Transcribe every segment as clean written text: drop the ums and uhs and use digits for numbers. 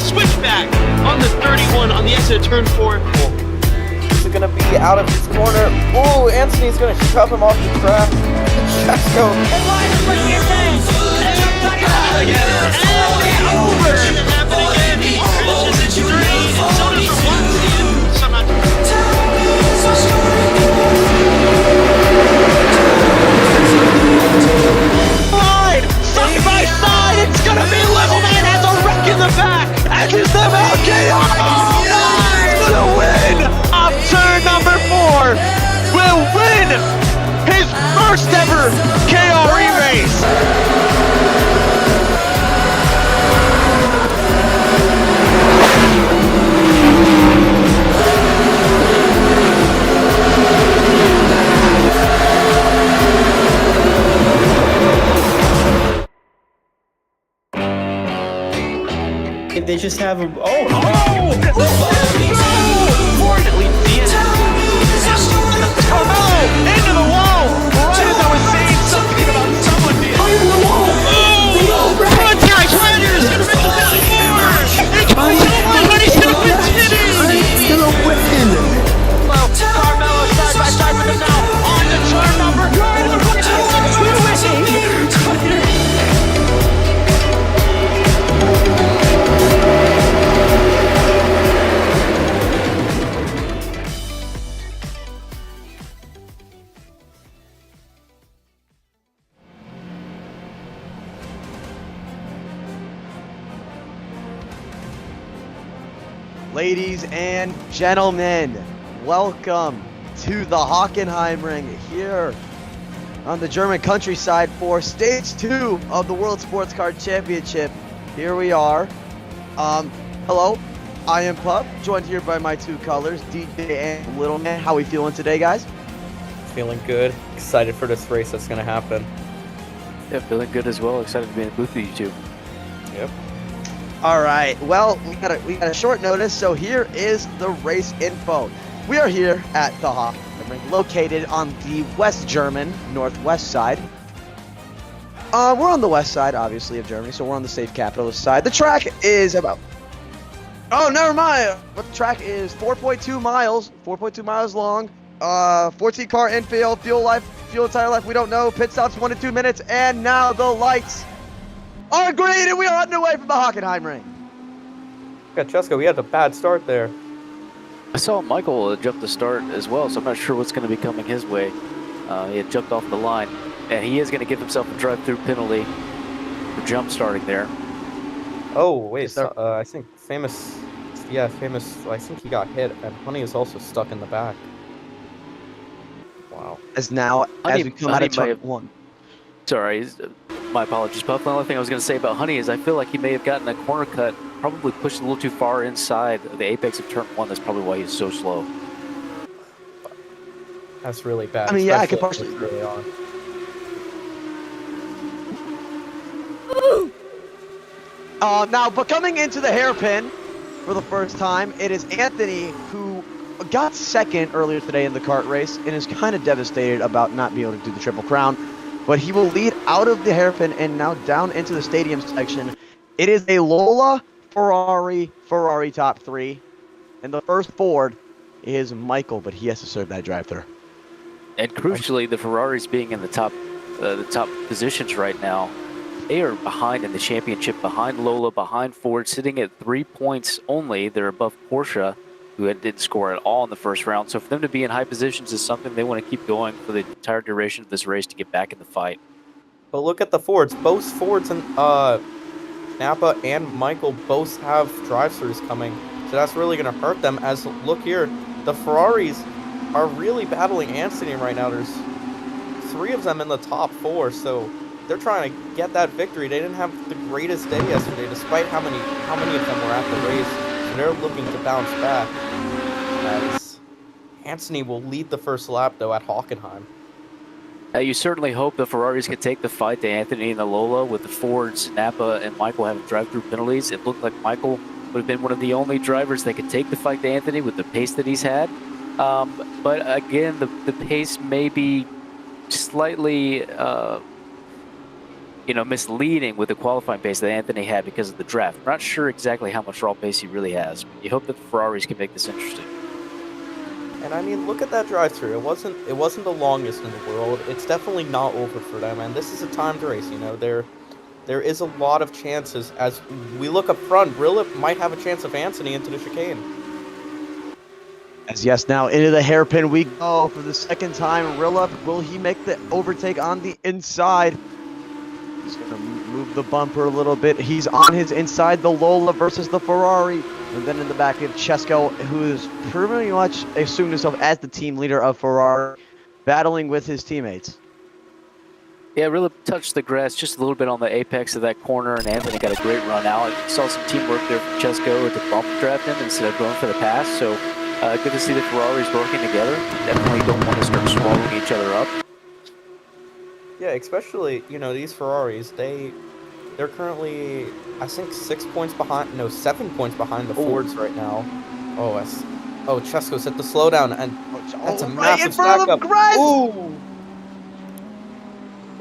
switchback on the 31 on the exit of turn 4. He's going to be out of his corner. Oh, Anthony's going to shove him off the track. Chesko. Side by side, it's gonna be Little Man has a wreck in the back, as is the MCRN. Gonna win off turn number 4. Will win his first ever KRE race. They just have a Fortunately, Carmelo into the wall. Right as I was saying something about someone being in the wall. Contact Snyder's gonna make the but he's gonna continue. Well, Carmelo side by side with him now on the turn number. Ladies and gentlemen, welcome to the Hockenheimring here on the German countryside for stage 2 of the World Sportscar Championship. Here we are. Hello, I am Pup, joined here by my two colors, DJ and Little Man. How we feeling today, guys? Feeling good. Excited for this race that's going to happen. Yeah, feeling good as well. Excited to be in the booth with you two. Yep. All right, well, we got a short notice, so here is the race info. We are here at the Hockenheimring, located on the West German, northwest side. We're on the west side, obviously, of Germany, so we're on the safe capitalist side. The track is about... Oh, never mind! But the track is 4.2 miles long. 14 car infield, fuel tire life, we don't know. Pit stops 1 to 2 minutes, and now the lights are green, and we are underway from the Hockenheimring. Yeah, Chesko, we had a bad start there. I saw Michael jump the start as well, so I'm not sure what's going to be coming his way. He had jumped off the line, and he is going to give himself a drive-through penalty for jump starting there. Oh, wait, I think Famous, I think he got hit, and Honey is also stuck in the back. Wow. As we come out of turn 1. Sorry, my apologies, Puff. The only thing I was going to say about Honey is I feel like he may have gotten a corner cut, probably pushed a little too far inside the apex of turn 1. That's probably why he's so slow. That's really bad. I mean, yeah, I could partially... Really on. Now, but coming into the hairpin for the first time, it is Anthony, who got second earlier today in the kart race and is kind of devastated about not being able to do the Triple Crown. But he will lead out of the hairpin and now down into the stadium section. It is a Lola, Ferrari top 3. And the first Ford is Michael, but he has to serve that drive-thru. And crucially, the Ferraris being in the top positions right now, they are behind in the championship, behind Lola, behind Ford, sitting at 3 points only. They're above Porsche, who didn't score at all in the first round. So for them to be in high positions is something they want to keep going for the entire duration of this race to get back in the fight. But look at the Fords. Both Fords and Napa and Michael both have drive-thrus coming. So that's really going to hurt them. As look here, the Ferraris are really battling Anthony right now. There's 3 of them in the top 4, so they're trying to get that victory. They didn't have the greatest day yesterday, despite how many of them were at the race. So they're looking to bounce back. As Anthony will lead the first lap, though, at Hockenheim. You certainly hope the Ferraris could take the fight to Anthony and the Lola with the Fords, Napa, and Michael having drive-through penalties. It looked like Michael would have been one of the only drivers that could take the fight to Anthony with the pace that he's had. But again, the pace may be slightly misleading with the qualifying pace that Anthony had because of the draft. I'm not sure exactly how much raw pace he really has. You hope that the Ferraris can make this interesting. And I mean, look at that drive-through. It wasn't the longest in the world. It's definitely not over for them, and this is a timed race. There is a lot of chances. As we look up front, Rilla might have a chance of Anthony into the chicane. As yes, now into the hairpin we go for the second time. Rilla, will he make the overtake on the inside? He's going to move the bumper a little bit. He's on his inside, the Lola versus the Ferrari. And then in the back, we have Chesko, who's pretty much assumed himself as the team leader of Ferrari, battling with his teammates. Yeah, Rilla touched the grass just a little bit on the apex of that corner, and Anthony got a great run out. Saw some teamwork there from Chesko to bump draft him instead of going for the pass. So good to see the Ferraris working together. Definitely don't want to start swallowing each other up. Yeah, especially, these Ferraris, they're currently, I think, 7 points behind the Fords right now. Chesko's hit the slowdown, and that's a massive stack up. Ooh!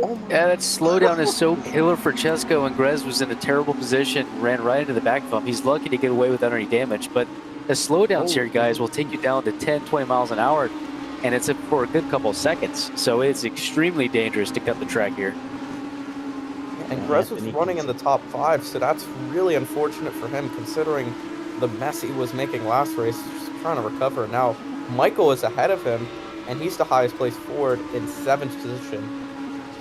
Oh my Yeah, that slowdown is so killer for Chesko, and Grez was in a terrible position, ran right into the back bump. He's lucky to get away without any damage, but the slowdowns here, guys, will take you down to 10, 20 miles an hour, and it's for a good couple of seconds. So it's extremely dangerous to cut the track here. And Grez was running in the top 5, so that's really unfortunate for him, considering the mess he was making last race, just trying to recover. Now, Michael is ahead of him, and he's the highest placed Ford in 7th position.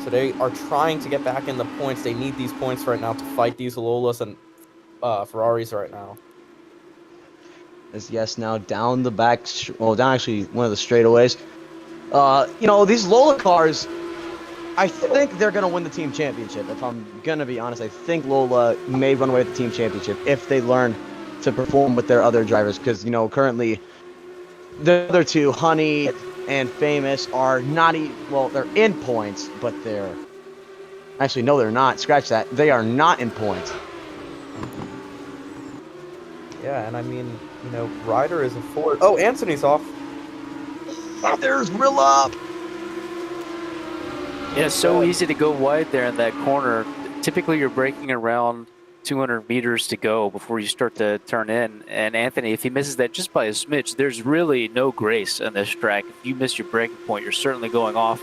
So they are trying to get back in the points. They need these points right now to fight these Lolas and Ferraris right now. As yes, now down the back, down actually one of the straightaways. These Lola cars, I think they're going to win the team championship. If I'm going to be honest, I think Lola may run away with the team championship if they learn to perform with their other drivers. Because, currently the other two, Honey and Famous, are not they're in points, but they're... Actually, no, they're not. Scratch that. They are not in points. Yeah, and I mean, Ryder is a Ford. Oh, Anthony's off. There's Rilla. Yeah, it's so easy to go wide there in that corner. Typically, you're braking around 200 meters to go before you start to turn in. And Anthony, if he misses that just by a smidge, there's really no grace in this track. If you miss your braking point, you're certainly going off.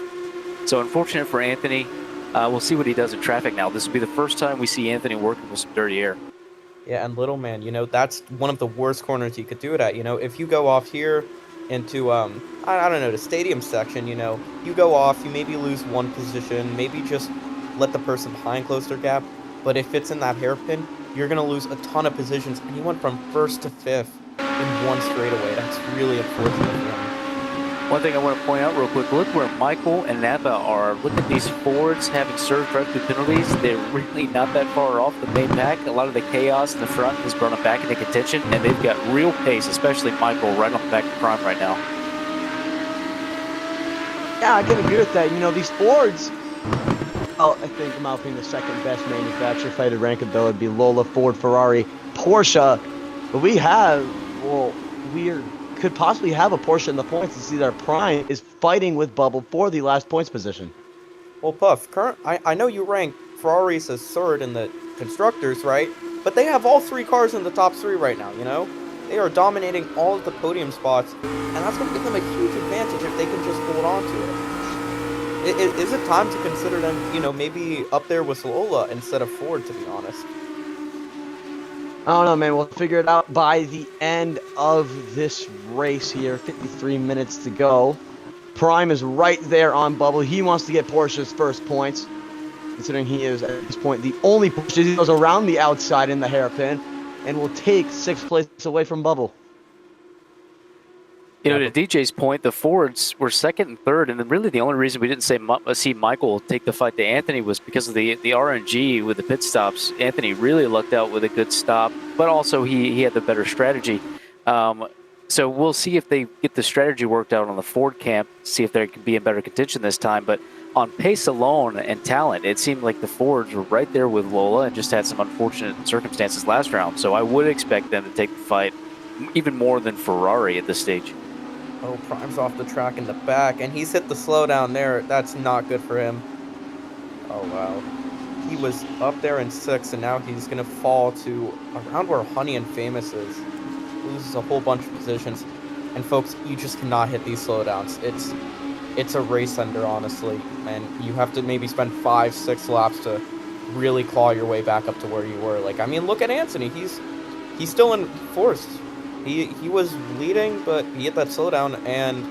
So unfortunate for Anthony. We'll see what he does in traffic now. This will be the first time we see Anthony working with some dirty air. Yeah, and little man, that's one of the worst corners you could do it at. If you go off here into, I don't know, the stadium section, you go off, you maybe lose one position, maybe just let the person behind close their gap. But if it's in that hairpin, you're going to lose a ton of positions. And he went from 1st to 5th in one straightaway. That's really unfortunate for him. One thing I want to point out real quick, look where Michael and Napa are. Look at these Fords having served drive-through penalties. They're really not that far off the main pack. A lot of the chaos in the front has brought them back into contention, and they've got real pace, especially Michael, right on the back of Prime right now. Yeah, I can agree with that. These Fords... I think, in my opinion, the second best manufacturer fighter rank of though would be Lola, Ford, Ferrari, Porsche. But we could possibly have a Porsche in the points to see that our Prime is fighting with Bubble for the last points position. Well, Puff, I know you rank Ferraris as 3rd in the constructors, right? But they have all 3 cars in the top 3 right now, They are dominating all of the podium spots, and that's going to give them a huge advantage if they can just hold on to it. Is it time to consider them, maybe up there with Lola instead of Ford, to be honest? I don't know, man. We'll figure it out by the end of this race here. 53 minutes to go. Prime is right there on Bubble. He wants to get Porsche's first points, considering he is, at this point, the only Porsche. He goes around the outside in the hairpin and will take 6th place away from Bubble. To DJ's point, the Fords were 2nd and 3rd, and really the only reason we didn't see Michael take the fight to Anthony was because of the RNG with the pit stops. Anthony really lucked out with a good stop, but also he had the better strategy. So we'll see if they get the strategy worked out on the Ford camp, see if they can be in better contention this time. But on pace alone and talent, it seemed like the Fords were right there with Lola and just had some unfortunate circumstances last round. So I would expect them to take the fight even more than Ferrari at this stage. Oh, Prime's off the track in the back, and he's hit the slowdown there. That's not good for him. Oh, wow. he was up there in 6th, and now he's going to fall to around where Honey and Famous is. Loses a whole bunch of positions. And folks, you just cannot hit these slowdowns. It's a race ender, honestly, and you have to maybe spend 5-6 laps to really claw your way back up to where you were. Like, I mean, look at Anthony. He's still in 4th. He was leading, but he hit that slowdown and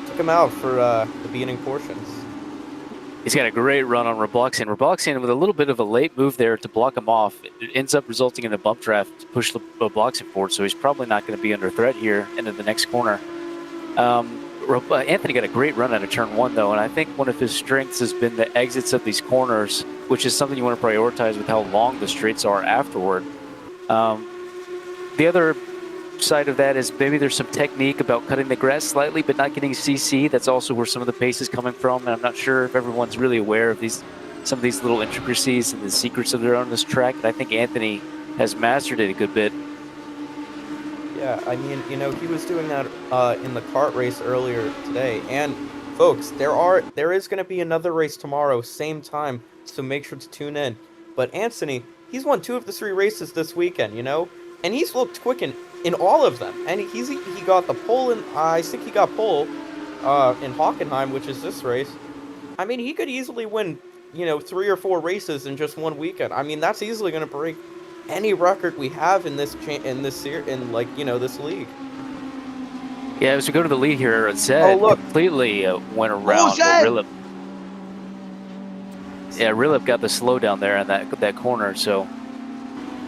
took him out for the beginning portions. He's got a great run on Robloxian. Robloxian with a little bit of a late move there to block him off. It ends up resulting in a bump draft to push Robloxian forward, so he's probably not going to be under threat here into the next corner. Anthony got a great run out of turn 1, though, and I think one of his strengths has been the exits of these corners, which is something you want to prioritize with how long the straights are afterward. The other side of that is maybe there's some technique about cutting the grass slightly but not getting CC. That's also where some of the pace is coming from, and I'm not sure if everyone's really aware of some of these little intricacies and the secrets of their own this track, and I think Anthony has mastered it a good bit. Yeah, I mean, you know, he was doing that in the kart race earlier today. And folks, there is going to be another race tomorrow, same time, so make sure to tune in. But Anthony, he's won 2 of the 3 races this weekend, you know, and he's looked quick in all of them. And he got the pole in, I think he got pole in Hockenheim, which is this race. I mean, he could easily win, you know, 3 or 4 races in just one weekend. I mean, that's easily going to break any record we have in this league. Yeah, as we go to the lead here, Zed completely went around Rilip. Yeah, Rilip got the slowdown there in that corner, so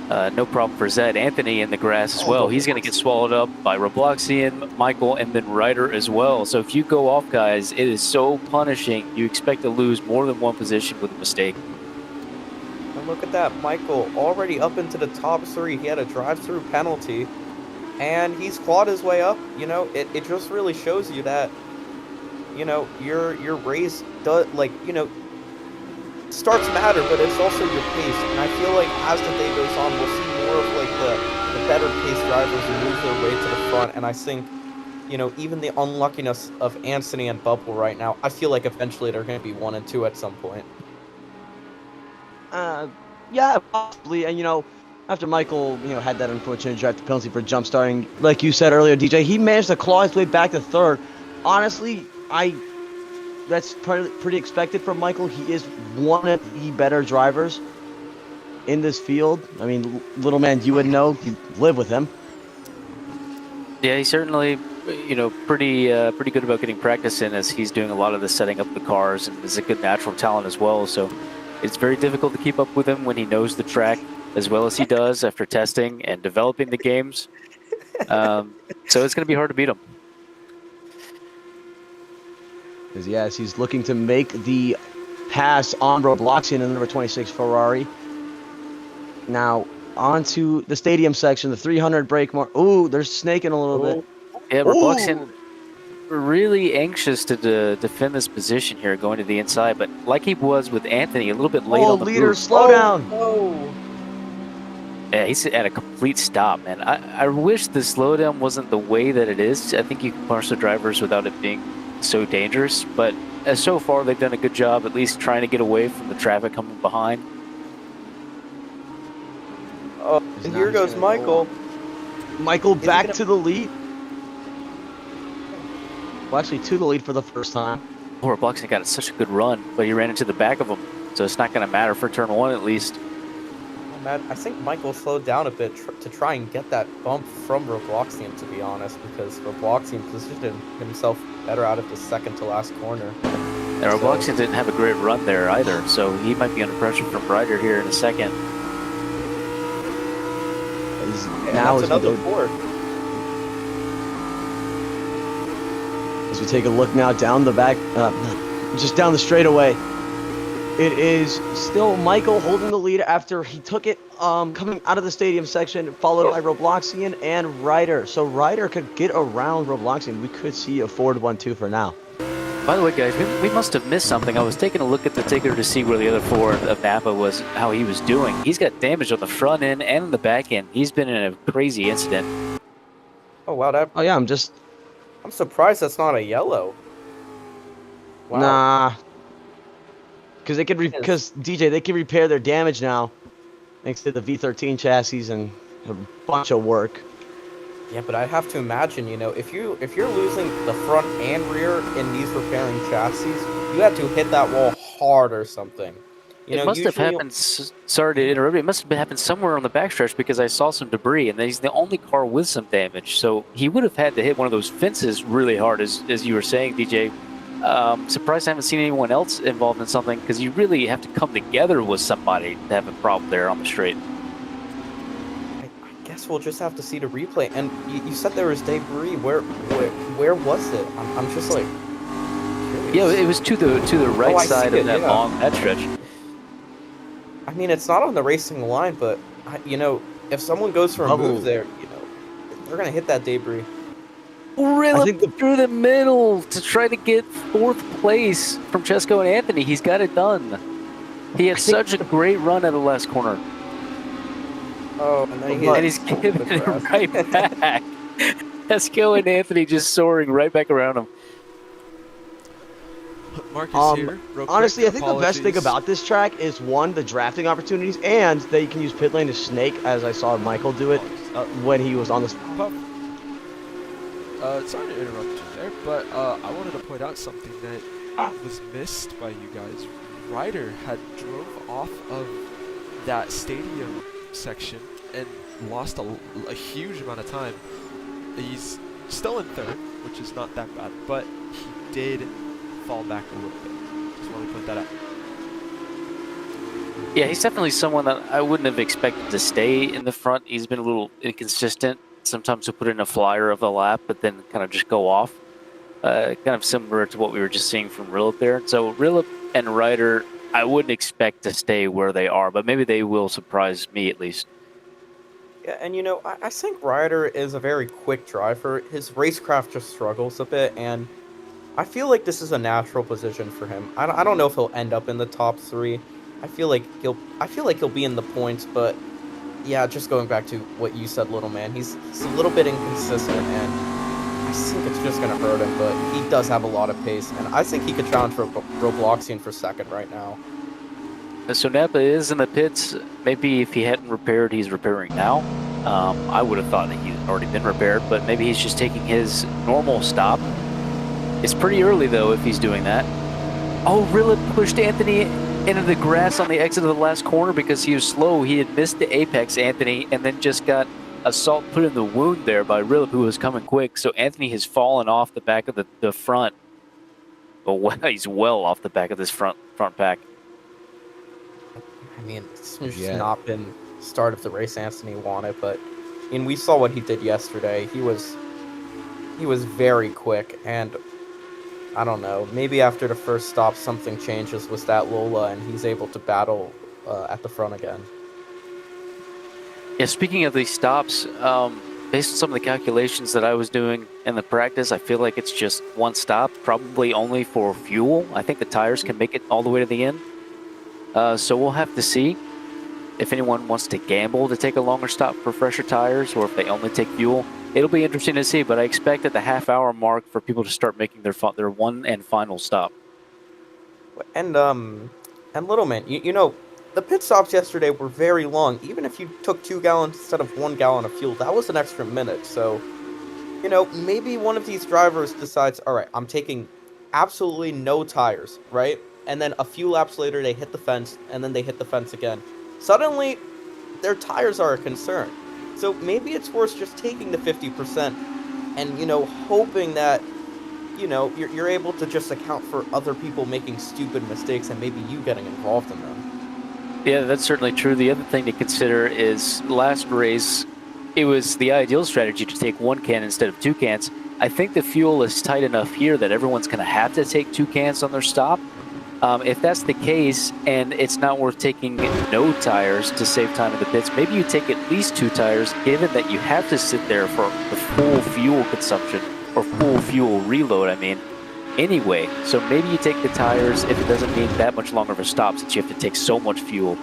no problem for Zed. Anthony in the grass as well. He's going to get swallowed up by Robloxian, Michael, and then Ryder as well. So if you go off, guys, it is so punishing. You expect to lose more than one position with a mistake. And look at that, Michael already up into the top 3. He had a drive-through penalty, and he's clawed his way up. You know, it just really shows you that, you know, your race does, like, you know, starts matter, but it's also your pace. And I feel like as the day goes on, we'll see more of like the better pace drivers move their way to the front. And I think, you know, even the unluckiness of Anthony and Bubble right now, I feel like eventually they're going to be 1 and 2 at some point. Yeah, possibly. And, you know, after Michael, you know, had that unfortunate draft penalty for jump starting, like you said earlier, DJ, he managed to claw his way back to 3rd. Honestly, that's pretty expected from Michael. He is one of the better drivers in this field. I mean, little man, you would know. You live with him. Yeah, he's certainly, you know, pretty good about getting practice in, as he's doing a lot of the setting up the cars, and is a good natural talent as well. So it's very difficult to keep up with him when he knows the track as well as he does after testing and developing the games. So it's going to be hard to beat him. Because, yes, he's looking to make the pass on Robloxian in the number 26 Ferrari. Now, on to the stadium section, the 300 brake mark. Ooh, they're snaking a little bit. Yeah, Robloxian really anxious to defend this position here going to the inside, but like he was with Anthony, a little bit late on the leader, move. slow down. Oh. Yeah, he's at a complete stop, man. I wish the slowdown wasn't the way that it is. I think you can punish the drivers without it being so dangerous, but so far they've done a good job at least trying to get away from the traffic coming behind. Oh, and here goes Michael. Michael back to the lead. Well, actually, to the lead for the first time. Poor Robloxian got such a good run, but he ran into the back of him, so it's not going to matter for turn 1 at least. I think Michael slowed down a bit to try and get that bump from Robloxian, to be honest, because Robloxian positioned himself better out of the second to last corner. And Robloxian didn't have a great run there either, so he might be under pressure from Ryder here in a second. Now it's another 4. As we take a look now down the back, just down the straightaway, it is still Michael holding the lead after he took it coming out of the stadium section, followed by Robloxian and Ryder. So Ryder could get around Robloxian. We could see a Ford 1-2 for now. By the way, guys, we must have missed something. I was taking a look at the ticker to see where the other Ford of Napa was, how he was doing. He's got damage on the front end and the back end. He's been in a crazy incident. Oh, wow. Oh, yeah, I'm surprised that's not a yellow. Wow. Nah. Because they could, because DJ, they can repair their damage now, thanks to the V13 chassis and a bunch of work. Yeah, but I have to imagine, if you're losing the front and rear in these repairing chassis, you have to hit that wall hard or something. It must have happened. Sorry to interrupt. It must have happened somewhere on the backstretch because I saw some debris, and he's the only car with some damage. So he would have had to hit one of those fences really hard, as you were saying, DJ. Surprised I haven't seen anyone else involved in something because you really have to come together with somebody to have a problem there on the straight. I guess we'll just have to see the replay. And you said there was debris. Where was it? I'm just like. Curious. Yeah, it was to the right side of that long stretch. I mean, it's not on the racing line, but if someone goes for a move there, they're gonna hit that debris. Really through the middle to try to get 4th place from Chesko and Anthony. He's got it done. He had such a great run at the last corner. Oh, and he's giving it right back. Chesko and Anthony just soaring right back around him. Marcus here. Honestly, I think the best thing about this track is, one, the drafting opportunities, and that you can use pit lane to snake, as I saw Michael do it when he was on the. Sorry to interrupt you there, but I wanted to point out something that was missed by you guys. Ryder had drove off of that stadium section and lost a huge amount of time. He's still in 3rd, which is not that bad, but he did fall back a little bit. Just want to point that out. Yeah, he's definitely someone that I wouldn't have expected to stay in the front. He's been a little inconsistent. Sometimes he'll put in a flyer of a lap, but then kind of just go off. Kind of similar to what we were just seeing from Rilip there. So Rilip and Ryder, I wouldn't expect to stay where they are, but maybe they will surprise me at least. Yeah, and I think Ryder is a very quick driver. His racecraft just struggles a bit, and I feel like this is a natural position for him. I don't know if he'll end up in the top 3. I feel like he'll be in the points, but yeah, just going back to what you said, little man, he's a little bit inconsistent, and I think it's just gonna hurt him. But he does have a lot of pace, and I think he could challenge for Robloxian for 2nd right now. So Napa is in the pits. Maybe if he hadn't repaired, he's repairing now. I would have thought that he'd already been repaired, but maybe he's just taking his normal stop. It's pretty early, though, if he's doing that. Oh, really pushed Anthony into the grass on the exit of the last corner because he was slow. He had missed the apex, Anthony, and then just got a salt put in the wound there by Rilip, who was coming quick. So Anthony has fallen off the back of the front. Well, he's well off the back of this front pack. I mean, it's just not been start of the race Anthony wanted, but we saw what he did yesterday. He was very quick, and I don't know, maybe after the first stop something changes with that Lola and he's able to battle at the front again. Yeah, speaking of these stops, based on some of the calculations that I was doing in the practice, I feel like it's just one stop, probably only for fuel. I think the tires can make it all the way to the end. So we'll have to see if anyone wants to gamble to take a longer stop for fresher tires or if they only take fuel. It'll be interesting to see, but I expect at the half-hour mark for people to start making their one and final stop. And little man, the pit stops yesterday were very long. Even if you took 2 gallons instead of 1 gallon of fuel, that was an extra minute. So, maybe one of these drivers decides, all right, I'm taking absolutely no tires, right? And then a few laps later, they hit the fence, and then they hit the fence again. Suddenly, their tires are a concern. So maybe it's worth just taking the 50% and, hoping that, you're able to just account for other people making stupid mistakes and maybe you getting involved in them. Yeah, that's certainly true. The other thing to consider is last race, it was the ideal strategy to take 1 can instead of 2 cans. I think the fuel is tight enough here that everyone's going to have to take 2 cans on their stop. If that's the case and it's not worth taking no tires to save time in the pits, maybe you take at least 2 tires, given that you have to sit there for the full fuel consumption, or full fuel reload, anyway. So maybe you take the tires if it doesn't mean that much longer of a stop since you have to take so much fuel.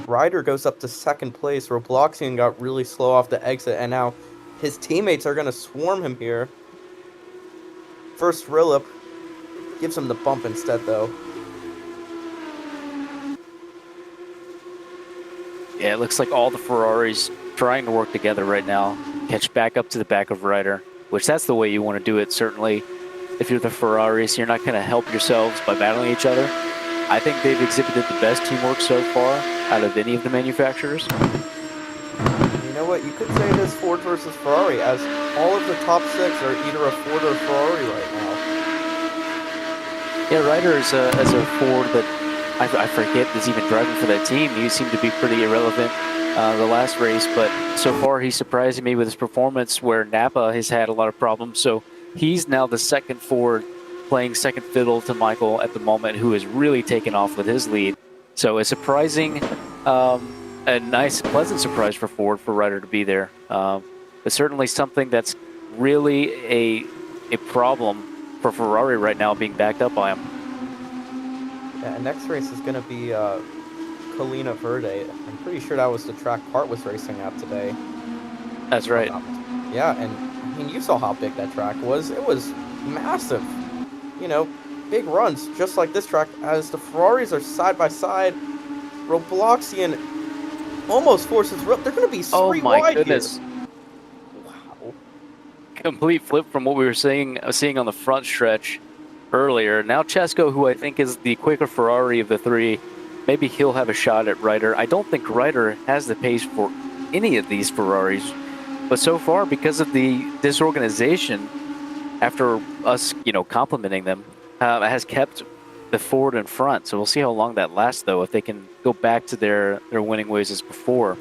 Ryder goes up to 2nd place. Robloxian got really slow off the exit, and now his teammates are going to swarm him here. First Rilip gives him the bump instead, though. Yeah, it looks like all the Ferraris trying to work together right now. Catch back up to the back of Ryder, which that's the way you want to do it, certainly. If you're the Ferraris, you're not going to help yourselves by battling each other. I think they've exhibited the best teamwork so far out of any of the manufacturers. You know what? You could say it is Ford versus Ferrari, as all of the top 6 are either a Ford or a Ferrari right now. Yeah, Ryder is a Ford that I forget is even driving for that team. He seemed to be pretty irrelevant the last race, but so far he's surprising me with his performance, where Napa has had a lot of problems. So he's now the second Ford playing second fiddle to Michael at the moment, who has really taken off with his lead. So a surprising, a nice, pleasant surprise for Ford for Ryder to be there. But certainly something that's really a problem for Ferrari right now, being backed up by him. Yeah, and next race is going to be Colina Verde. I'm pretty sure that was the track Hart was racing at today. That's right. Yeah, and I mean, you saw how big that track was. It was massive. You know, big runs, just like this track, as the Ferraris are side by side. Robloxian almost forces they're going to be street wide. Oh my goodness. Here. Wow. Complete flip from what we were seeing on the front stretch earlier. Now Chesko, who I think is the quicker Ferrari of the three, maybe he'll have a shot at Ryder. I don't think Ryder has the pace for any of these Ferraris, but so far, because of the disorganization, after us, complimenting them, has kept the Ford in front. So we'll see how long that lasts, though, if they can go back to their winning ways as before.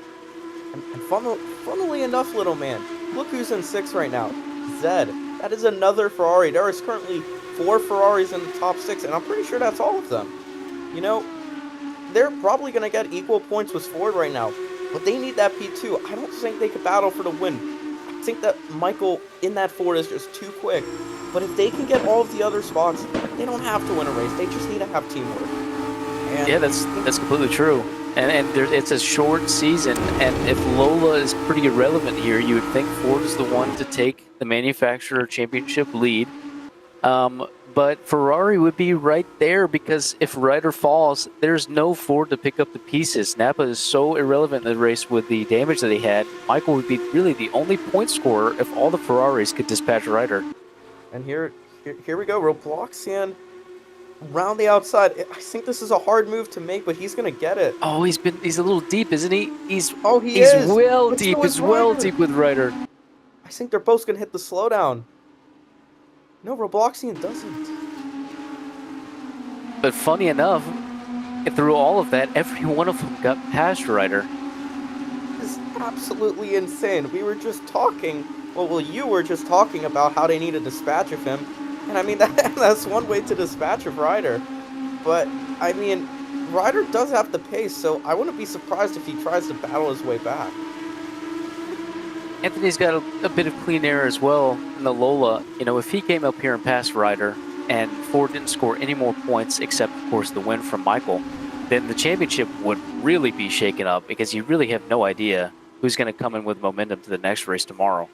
And funnily enough, little man, look who's in 6 right now. Zed. That is another Ferrari. There is currently 4 Ferraris in the top 6, and I'm pretty sure that's all of them. You know, they're probably going to get equal points with Ford right now, but they need that P2. I don't think they could battle for the win. I think that Michael in that Ford is just too quick. But if they can get all of the other spots, they don't have to win a race. They just need to have teamwork. And yeah, that's completely true. And it's a short season, and if Lola is pretty irrelevant here, you would think Ford is the one to take the manufacturer championship lead. But Ferrari would be right there, because if Ryder falls, there's no Ford to pick up the pieces. Napa is so irrelevant in the race with the damage that he had. Michael would be really the only point scorer if all the Ferraris could dispatch Ryder. And here we go. Robloxian around the outside. I think this is a hard move to make, but he's gonna get it. Oh, he's a little deep, isn't he? He's is. well But deep. so He's is well Ryder. deep with Ryder. I think they're both gonna hit the slowdown. No, Robloxian doesn't. But funny enough, through all of that, every one of them got past Ryder. This is absolutely insane. We were just talking. Well, you were just talking about how they need a dispatch of him. And I mean, that's one way to dispatch of Ryder. But, I mean, Ryder does have the pace, so I wouldn't be surprised if he tries to battle his way back. Anthony's got a bit of clean air as well in the Lola. If he came up here and passed Ryder, and Ford didn't score any more points except, of course, the win from Michael, then the championship would really be shaken up, because you really have no idea who's going to come in with momentum to the next race tomorrow.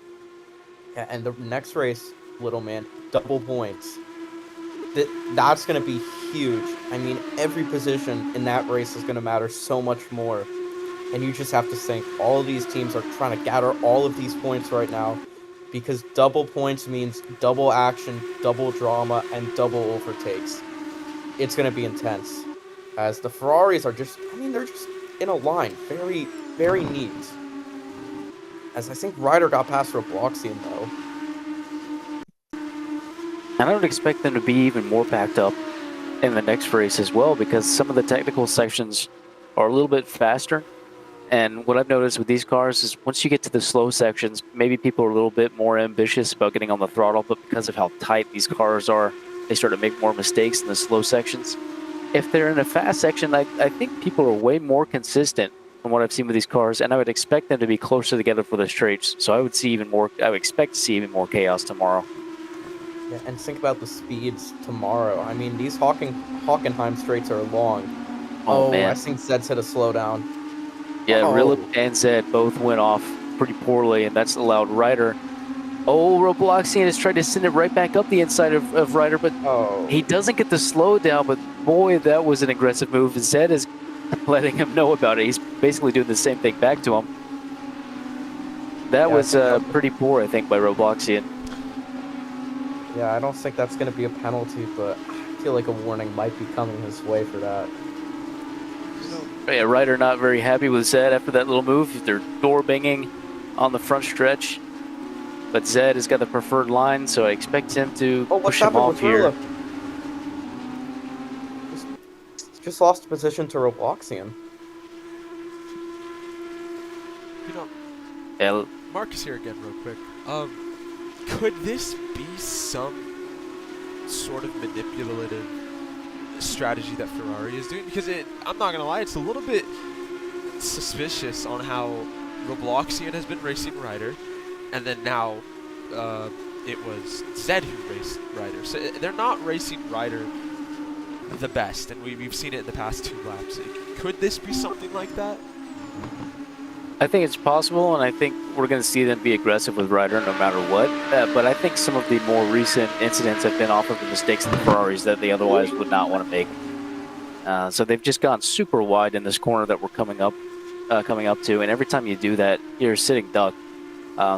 Yeah, and the next race, little man, double points. That's going to be huge. I mean, every position in that race is going to matter so much more. And you just have to think, all of these teams are trying to gather all of these points right now, because double points means double action, double drama, and double overtakes. It's going to be intense, as the Ferraris are they're just in a line, very, very neat. As I think Ryder got past Robloxian, though. And I would expect them to be even more backed up in the next race as well, because some of the technical sections are a little bit faster. And what I've noticed with these cars is once you get to the slow sections, maybe people are a little bit more ambitious about getting on the throttle, but because of how tight these cars are, they start to make more mistakes in the slow sections. If they're in a fast section, I think people are way more consistent from what I've seen with these cars, and I would expect them to be closer together for the straights. So I would expect to see even more chaos tomorrow. Yeah, and think about the speeds tomorrow. I mean, these Hockenheim straights are long. Oh, man. I think Zed's hit a slowdown. Yeah, Oh. Rillip and Zed both went off pretty poorly, and that's allowed Ryder. Oh, Robloxian has tried to send it right back up the inside of Ryder, but he doesn't get the slowdown. But boy, that was an aggressive move. Zed is letting him know about it. He's basically doing the same thing back to him. That Yeah, was pretty poor, I think, by Robloxian. Yeah, I don't think that's going to be a penalty, but I feel like a warning might be coming his way for that. Yeah, Ryder not very happy with Zed after that little move. They're door banging on the front stretch. But Zed has got the preferred line, so I expect him to Oh, what's push him happened off with here. Rula? Just lost position to Robloxian. You know, Yeah, Marcus here again, real quick. Could this be some sort of manipulative strategy that Ferrari is doing? Because I'm not gonna lie, it's a little bit suspicious on how Robloxian has been racing Ryder, and then now it was Zed who raced Ryder. So they're not racing Ryder the best, and we've seen it in the past 2 laps. Could this be something like that? I think it's possible, and I think we're going to see them be aggressive with Ryder no matter what. But I think some of the more recent incidents have been off of the mistakes of the Ferraris that they otherwise would not want to make. So they've just gone super wide in this corner that we're coming up to, and every time you do that, you're sitting duck.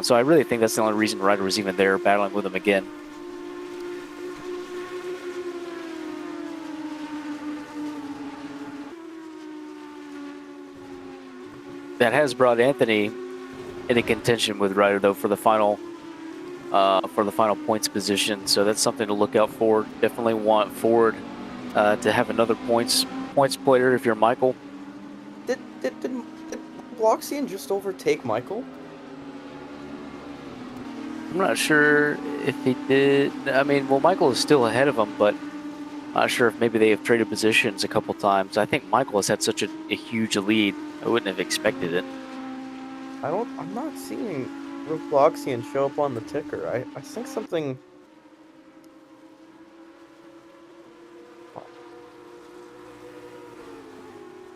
So I really think that's the only reason Ryder was even there battling with him again. That has brought Anthony into contention with Ryder, though, for the final points position. So that's something to look out for. Definitely want Ford to have another points player if you're Michael. Did Robloxian just overtake Michael? I'm not sure if he did. I mean, well, Michael is still ahead of him, but I'm not sure if maybe they have traded positions a couple times. I think Michael has had such a huge lead. I wouldn't have expected it. I'm not seeing Robloxian show up on the ticker. I think something.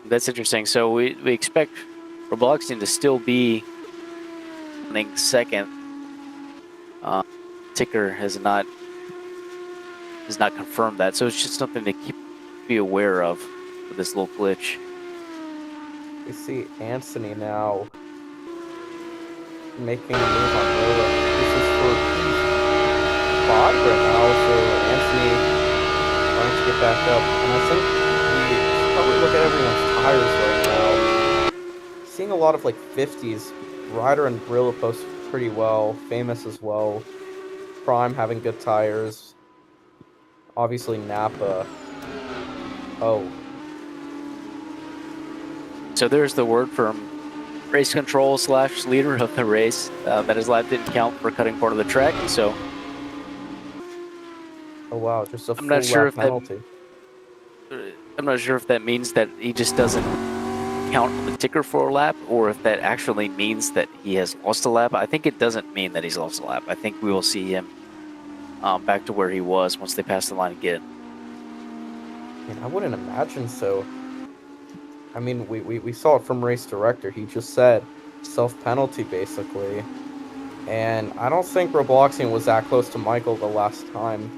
That's interesting. So we expect Robloxian to still be running second. Ticker has not confirmed that, so it's just something to be aware of with this little glitch. We see Anthony now making a move on Lola. This is for P5 right now, so Anthony trying to get back up. And I think we should probably look at everyone's tires right now. Seeing a lot of like 50s. Ryder and Brillo post pretty well. Famous as well. Prime having good tires. Obviously Napa. Oh. So there's the word from race control / leader of the race that his lap didn't count for cutting part of the track. So Oh wow, just a I'm not sure if penalty. I'm not sure if that means that he just doesn't count on the ticker for a lap, or if that actually means that he has lost a lap. I think it doesn't mean that he's lost a lap. I think we will see him back to where he was once they pass the line again. I wouldn't imagine so. I mean, we saw it from race director. He just said self-penalty, basically. And I don't think Robloxian was that close to Michael the last time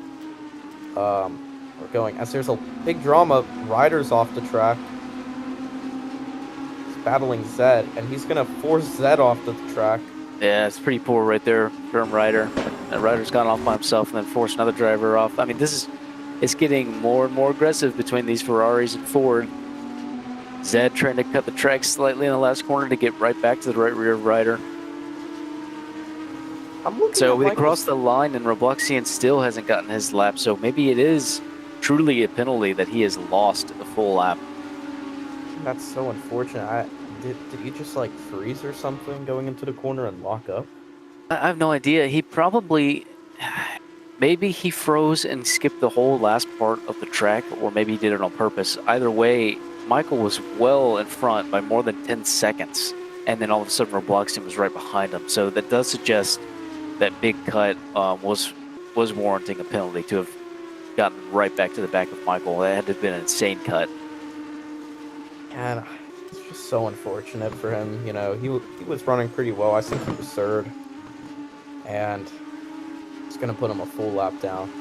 we're going. As there's a big drama, Ryder's off the track. He's battling Zed, and he's going to force Zed off the track. Yeah, it's pretty poor right there from Ryder. Ryder's gone off by himself and then forced another driver off. I mean, it's getting more and more aggressive between these Ferraris and Ford. Zed trying to cut the track slightly in the last corner to get right back to the right rear of Ryder. So we crossed the line, and Robloxian still hasn't gotten his lap, so maybe it is truly a penalty that he has lost the full lap. That's so unfortunate. Did he just like freeze or something going into the corner and lock up? I have no idea. He probably... Maybe he froze and skipped the whole last part of the track, or maybe he did it on purpose. Either way, Michael was well in front by more than 10 seconds, and then all of a sudden Robloxian was right behind him. So that does suggest that big cut was warranting a penalty to have gotten right back to the back of Michael. That had to have been an insane cut. And it's just so unfortunate for him. You know, he was running pretty well. I think he was third, and it's going to put him a full lap down.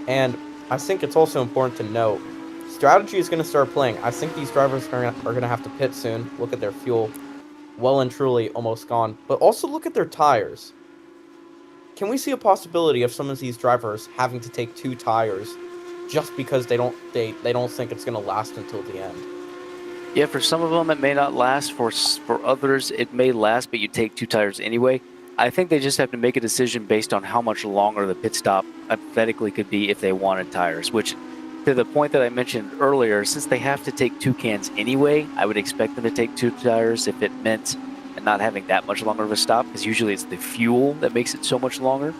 And I think it's also important to note, strategy is going to start playing. I think these drivers are going to have to pit soon. Look at their fuel. Well and truly almost gone. But also look at their tires. Can we see a possibility of some of these drivers having to take 2 tires just because they don't think it's going to last until the end? Yeah, for some of them it may not last. For others it may last, but you take 2 tires anyway. I think they just have to make a decision based on how much longer the pit stop hypothetically could be if they wanted tires, which, to the point that I mentioned earlier, since they have to take 2 cans anyway, I would expect them to take 2 tires if it meant not having that much longer of a stop, because usually it's the fuel that makes it so much longer.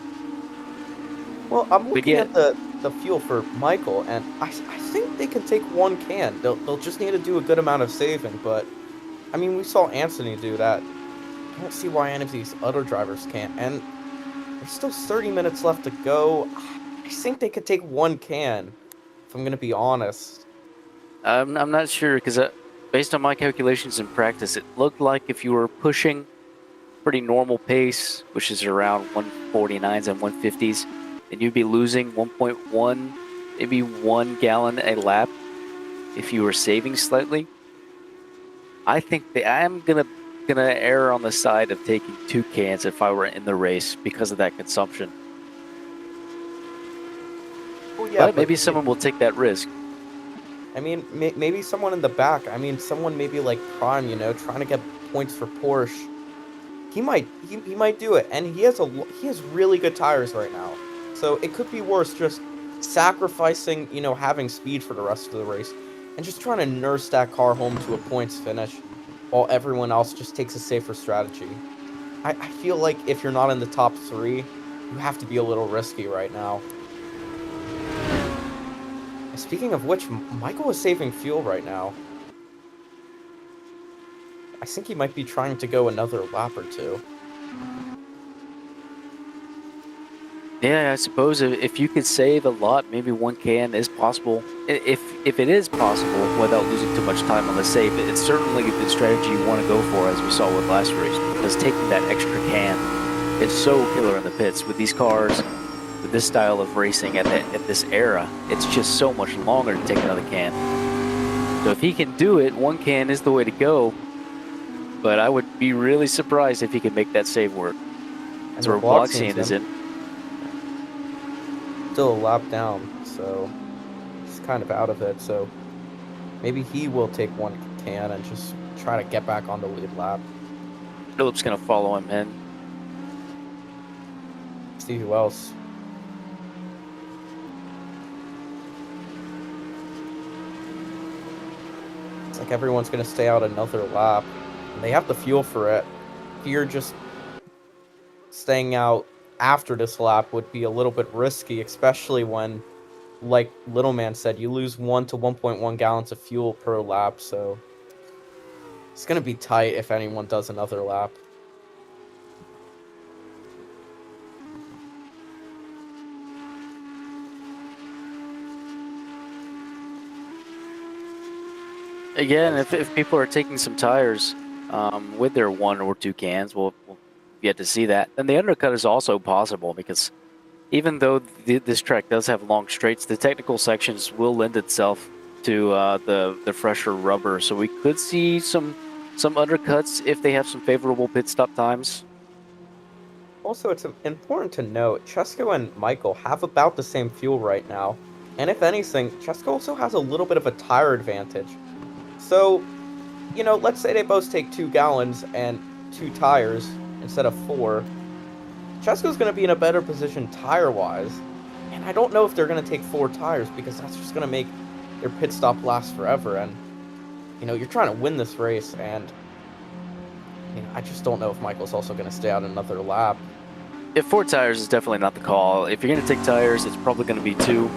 Well, I'm looking at the fuel for Michael, and I think they can take 1 can. They'll just need to do a good amount of saving, but, I mean, we saw Anthony do that. I don't see why any of these other drivers can't, and there's still 30 minutes left to go. I think they could take 1 can, if I'm going to be honest. I'm not sure, because based on my calculations in practice, it looked like if you were pushing pretty normal pace, which is around 149s and 150s, then you'd be losing 1.1, maybe 1 gallon a lap if you were saving slightly. I think I'm gonna err on the side of taking 2 cans if I were in the race because of that consumption. Well, yeah, but maybe someone will take that risk. I mean, maybe someone in the back. I mean, someone maybe like Prime, trying to get points for Porsche. He might do it, and he has really good tires right now. So it could be worse just sacrificing, having speed for the rest of the race and just trying to nurse that car home to a points finish while everyone else just takes a safer strategy. I feel like if you're not in the top 3, you have to be a little risky right now. Speaking of which, Michael is saving fuel right now. I think he might be trying to go another lap or 2. Yeah, I suppose if you could save a lot, maybe 1 can is possible. If it is possible without losing too much time on the save, it's certainly the strategy you want to go for, as we saw with last race, because taking that extra can is so killer in the pits with these cars, with this style of racing at this era. It's just so much longer to take another can. So if he can do it, 1 can is the way to go. But I would be really surprised if he could make that save work. That's where Bloxian is in. Still a lap down, so he's kind of out of it. So maybe he will take 1 can and just try to get back on the lead lap. Philip's going to follow him in. See who else. It's like everyone's going to stay out another lap. And they have the fuel for it. If you're just staying out after this lap would be a little bit risky, especially when, like Little Man said, you lose 1 to 1.1 gallons of fuel per lap, so it's going to be tight if anyone does another lap. Again, if people are taking some tires with their 1 or 2 cans, we'll yet to see that. And the undercut is also possible, because even though this track does have long straights, the technical sections will lend itself to the fresher rubber. So we could see some undercuts if they have some favorable pit stop times. Also, it's important to note, Chesko and Michael have about the same fuel right now. And if anything, Chesko also has a little bit of a tire advantage. So, let's say they both take 2 gallons and 2 tires instead of 4. Chesko's going to be in a better position tire-wise, and I don't know if they're going to take 4 tires, because that's just going to make their pit stop last forever, and, you're trying to win this race, and I just don't know if Michael's also going to stay out another lap. If 4 tires is definitely not the call. If you're going to take tires, it's probably going to be 2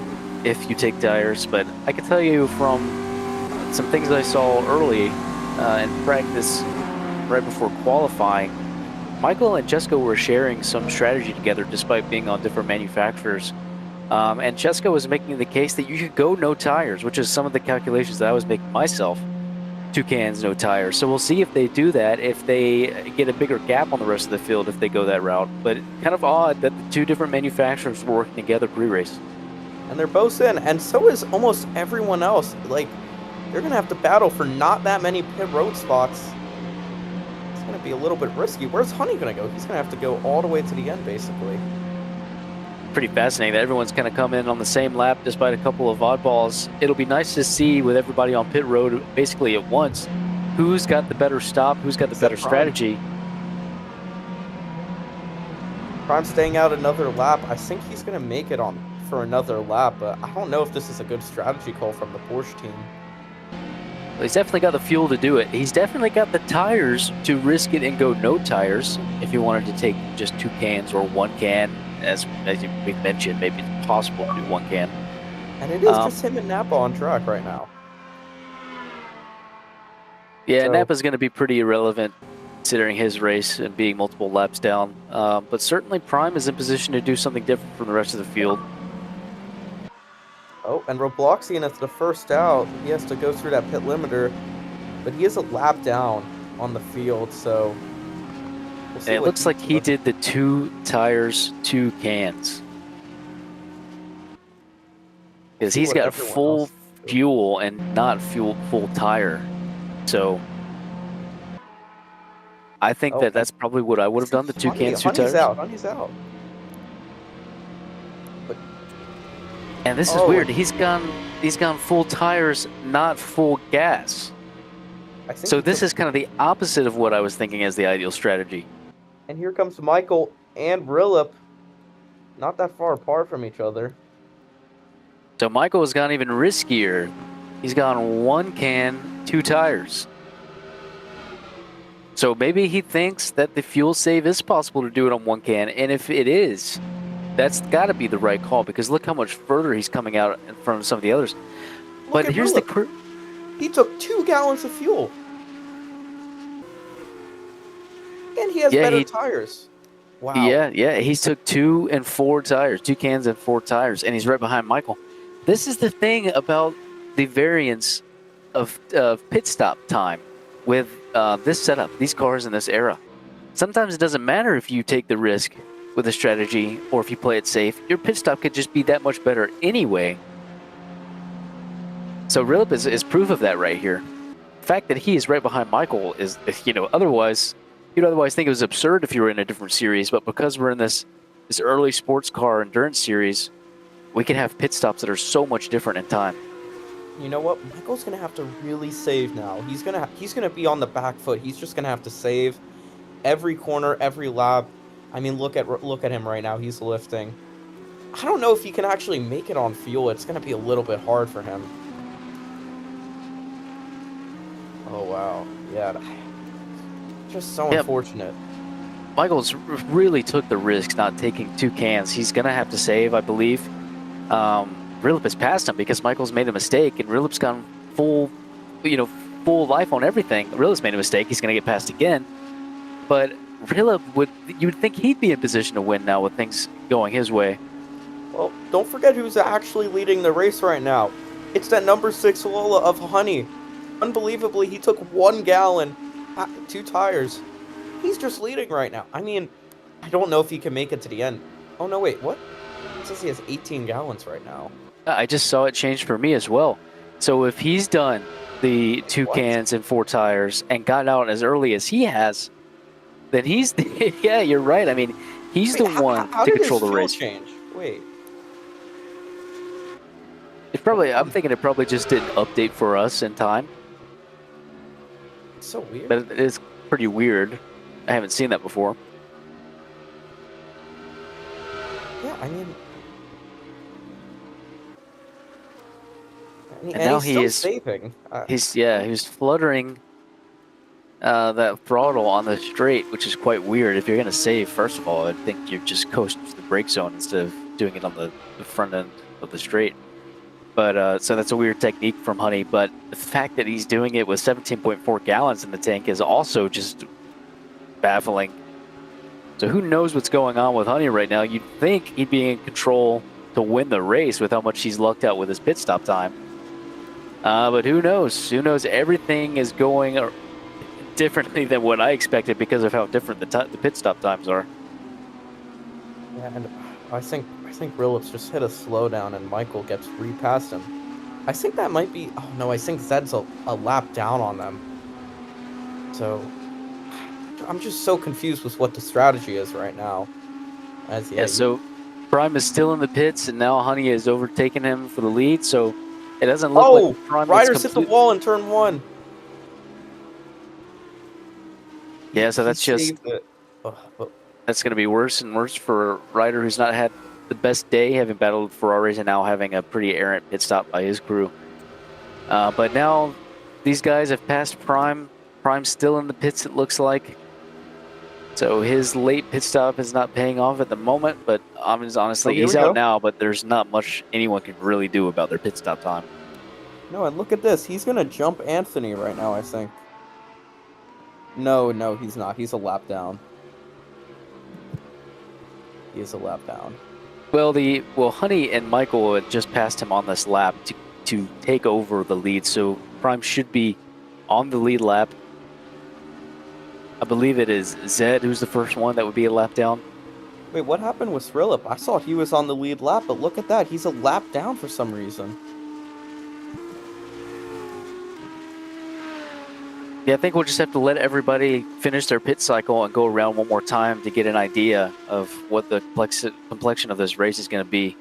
if you take tires, but I can tell you from some things I saw early in practice right before qualifying, Michael and Chesko were sharing some strategy together despite being on different manufacturers. And Chesko was making the case that you should go no tires, which is some of the calculations that I was making myself. 2 cans, no tires. So we'll see if they do that, if they get a bigger gap on the rest of the field if they go that route. But kind of odd that the 2 different manufacturers were working together pre-race. And they're both in, and so is almost everyone else. Like, they're going to have to battle for not that many pit road spots. It's going to be a little bit risky. Where's Honey going to go? He's going to have to go all the way to the end, basically. Pretty fascinating that everyone's going to come in on the same lap despite a couple of oddballs. It'll be nice to see with everybody on pit road basically at once who's got the better stop, who's got the better strategy. Prime staying out another lap. I think he's going to make it on for another lap, but I don't know if this is a good strategy call from the Porsche team. Well, he's definitely got the fuel to do it. He's definitely got the tires to risk it and go no tires if he wanted to take just 2 cans or 1 can. As we mentioned, maybe it's possible to do 1 can. And it is just him and Napa on track right now. Yeah, So- Napa's going to be pretty irrelevant considering his race and being multiple laps down. But certainly Prime is in position to do something different from the rest of the field. Oh, and Robloxian is the first out. He has to go through that pit limiter, but he is a lap down on the field, so we'll see And it what looks like he does. did the 2 tires, 2 cans. Because See he's what got everyone full else did. fuel and not full tire. So I think Oh, that's probably what I would have done, the 2 cans, 2 Honey's tires. out. Honey's out. And this is Oh, weird. He's gone full tires, not full gas. I think So he this took- is kind of the opposite of what I was thinking as the ideal strategy. And here comes Michael and Rilip, not that far apart from each other. So Michael has gone even riskier. He's gone 1 can, 2 tires. So maybe he thinks that the fuel save is possible to do it on 1 can, and if it is, that's got to be the right call because look how much further he's coming out in front of some of the others. Look But at here's the Rilip. He took 2 gallons of fuel. And he has Yeah, better he- tires. Wow. Yeah, he took 2 and 4 tires, 2 cans and 4 tires, and he's right behind Michael. This is the thing about the variance of pit stop time with this setup, these cars in this era. Sometimes it doesn't matter if you take the risk with a strategy or if you play it safe. Your pit stop could just be that much better anyway. So Rilip is proof of that right here. The fact that he is right behind Michael is, otherwise, you'd otherwise think it was absurd if you were in a different series, but because we're in this early sports car endurance series, we can have pit stops that are so much different in time. You know what? Michael's gonna have to really save now. He's gonna be on the back foot. He's just gonna have to save every corner, every lap. I mean, look at him right now. He's lifting. I don't know if he can actually make it on fuel. It's gonna be a little bit hard for him. Oh wow, yeah. Just so Yep. unfortunate. Michael's really took the risk not taking 2 cans. He's going to have to save, I believe. Rilip has passed him because Michael's made a mistake, and Rilip's gone full life on everything. Rilip's made a mistake. He's going to get passed again. But Rilip you would think he'd be in position to win now with things going his way. Well, don't forget who's actually leading the race right now. It's that number 6 Lola of Honey. Unbelievably, he took 1 gallon, 2 tires. He's just leading right now. I mean, I don't know if he can make it to the end. Oh, no, wait, what? It says he has 18 gallons right now. I just saw it change for me as well. So if he's done the 2 What? cans and 4 tires and got out as early as he has, then he's yeah, you're right. I mean, he's Wait, the one how to did control his the fuel race. change? Wait. I'm thinking it probably just didn't update for us in time, It's so weird. but it is pretty weird. I haven't seen that before. Yeah, I mean, And now he's he still is- saving. He was fluttering that throttle on the straight, which is quite weird. If you're going to save, first of all, I think you just coast to the brake zone instead of doing it on the front end of the straight. But so that's a weird technique from Honey. But the fact that he's doing it with 17.4 gallons in the tank is also just baffling. So who knows what's going on with Honey right now? You'd think he'd be in control to win the race with how much he's lucked out with his pit stop time. But who knows? Who knows? Everything is going differently than what I expected because of how different the pit stop times are. Yeah, and I think Rillips just hit a slowdown and Michael gets repast him. I think that might be. Oh no, I think Zed's a lap down on them. So I'm just so confused with what the strategy is right now. Yeah, so Prime is still in the pits, and now Honey has overtaken him for the lead. So it doesn't look like Prime. Riders hit the wall in turn 1. Yeah, so that's just that's going to be worse and worse for a rider who's not had the best day, having battled Ferraris and now having a pretty errant pit stop by his crew. But now these guys have passed Prime. Prime's still in the pits, it looks like. So his late pit stop is not paying off at the moment, but honestly, he's out now, but there's not much anyone can really do about their pit stop time. No, and look at this. He's going to jump Anthony right now, I think. No, he's not. He's a lap down. He is a lap down. Well, Honey and Michael had just passed him on this lap to take over the lead, so Prime should be on the lead lap. I believe it is Zed who's the first one that would be a lap down. Wait, what happened with Thrillip? I thought he was on the lead lap, but look at that. He's a lap down for some reason. Yeah, I think we'll just have to let everybody finish their pit cycle and go around one more time to get an idea of what the complexion of this race is going to be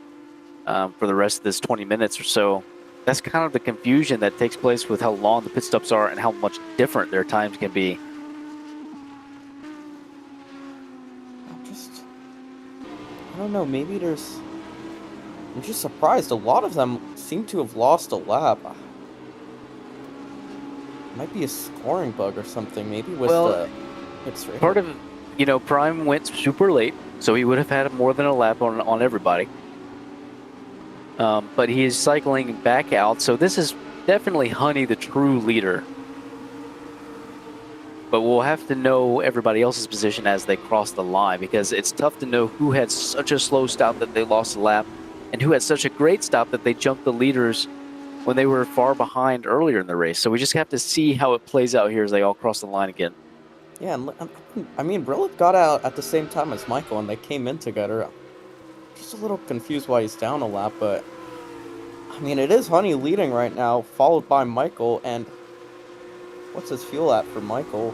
for the rest of this 20 minutes or so. That's kind of the confusion that takes place with how long the pit stops are and how much different their times can be. I don't know, maybe there's... I'm just surprised. A lot of them seem to have lost a lap. Might be a scoring bug or something, maybe with the pits rate. Part of, Prime went super late, so he would have had more than a lap on everybody. But he is cycling back out, so this is definitely Honey, the true leader. But we'll have to know everybody else's position as they cross the line, because it's tough to know who had such a slow stop that they lost a lap and who had such a great stop that they jumped the leaders when they were far behind earlier in the race. So we just have to see how it plays out here as they all cross the line again. Yeah, and I mean, Brilliant got out at the same time as Michael, and they came in together. Just a little confused why he's down a lap, but I mean, it is Honey leading right now, followed by Michael, and what's his fuel at for Michael?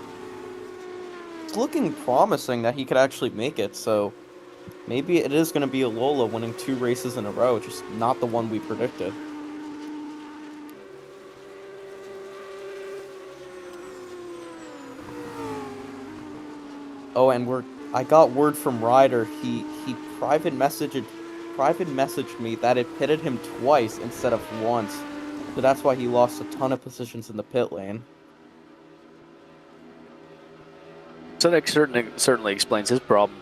It's looking promising that he could actually make it, so maybe it is going to be a Lola winning 2 races in a row, just not the one we predicted. Oh, and I got word from Ryder. He private messaged me that it pitted him twice instead of once. So that's why he lost a ton of positions in the pit lane. So that certainly explains his problem.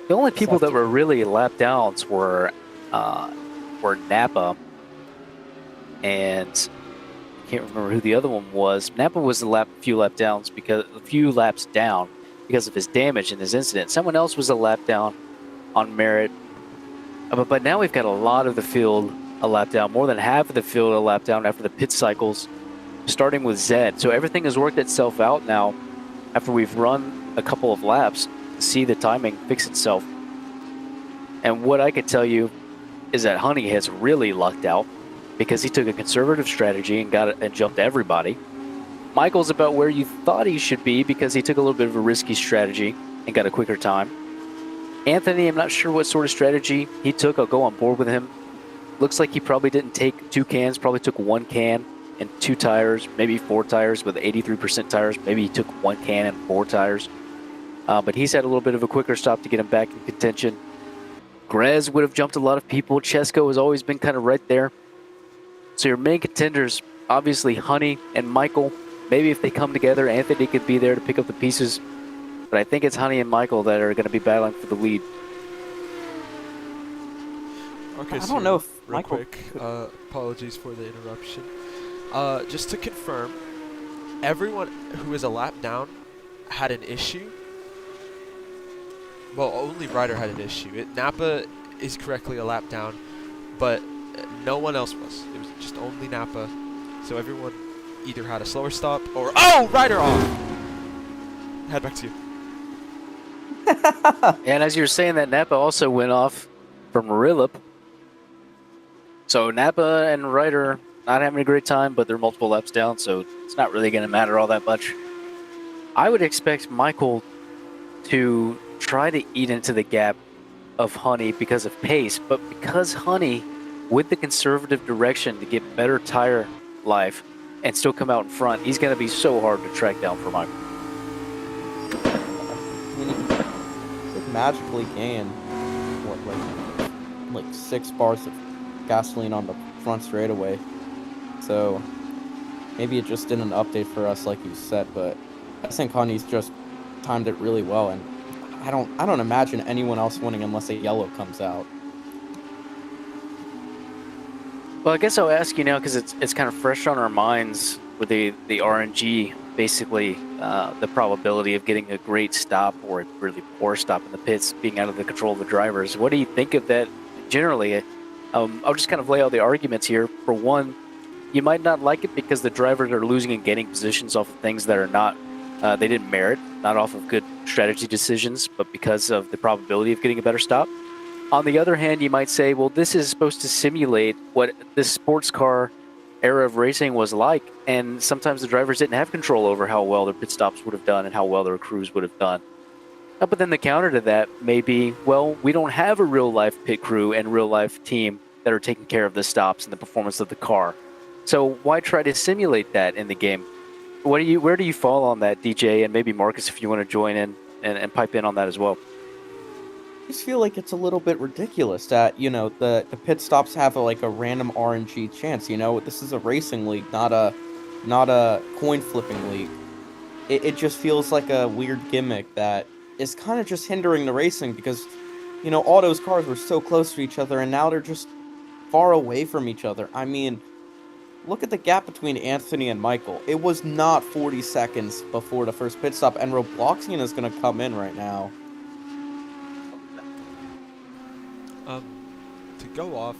The only people that were really lap downs were Napa, and I can't remember who the other one was. Napa was a few laps down because of his damage in his incident. Someone else was a lap down on merit. But now we've got a lot of the field a lap down, more than half of the field a lap down after the pit cycles, starting with Zed. So everything has worked itself out now after we've run a couple of laps to see the timing fix itself. And what I could tell you is that Honey has really lucked out because he took a conservative strategy and jumped everybody. Michael's about where you thought he should be because he took a little bit of a risky strategy and got a quicker time. Anthony, I'm not sure what sort of strategy he took. I'll go on board with him. Looks like he probably didn't take 2 cans, probably took 1 can and 2 tires, maybe 4 tires with 83% tires. Maybe he took 1 can and 4 tires. But he's had a little bit of a quicker stop to get him back in contention. Grez would have jumped a lot of people. Chesko has always been kind of right there. So your main contenders, obviously Honey and Michael. Maybe if they come together, Anthony could be there to pick up the pieces. But I think it's Honey and Michael that are going to be battling for the lead. Okay, I don't know if real Michael quick, apologies for the interruption. Just to confirm, everyone who is a lap down had an issue. Well, only Ryder had an issue. Napa is correctly a lap down, but no one else was. It was just only Napa. So everyone either had a slower stop or... Oh! Ryder off! Head back to you. And as you were saying that, Napa also went off from Rilip. So Napa and Ryder not having a great time, but they're multiple laps down, so it's not really going to matter all that much. I would expect Michael to try to eat into the gap of Honey because of pace, but because Honey, with the conservative direction to get better tire life and still come out in front, he's going to be so hard to track down for Michael. I mean, he could magically gain, what, like 6 bars of gasoline on the front straightaway. So maybe it just didn't update for us like you said, but I think Honey's just timed it really well, and I don't imagine anyone else winning unless a yellow comes out. Well, I guess I'll ask you now because it's kind of fresh on our minds with the RNG, basically the probability of getting a great stop or a really poor stop in the pits being out of the control of the drivers. What do you think of that generally? I'll just kind of lay out the arguments here. For one, you might not like it because the drivers are losing and gaining positions off of things that are not, they didn't merit, not off of good strategy decisions, but because of the probability of getting a better stop. On the other hand, you might say, well, this is supposed to simulate what this sports car era of racing was like, and sometimes the drivers didn't have control over how well their pit stops would have done and how well their crews would have done. But then the counter to that may be, well, we don't have a real-life pit crew and real-life team that are taking care of the stops and the performance of the car. So why try to simulate that in the game? Where do you fall on that, DJ, and maybe Marcus, if you want to join in and pipe in on that as well? I just feel like it's a little bit ridiculous that, you know, the pit stops have a random RNG chance. You know, this is a racing league, not a coin flipping league. It just feels like a weird gimmick that is kind of just hindering the racing because, you know, all those cars were so close to each other and now they're just far away from each other. I mean, look at the gap between Anthony and Michael. It was not 40 seconds before the first pit stop, and Robloxian is going to come in right now. To go off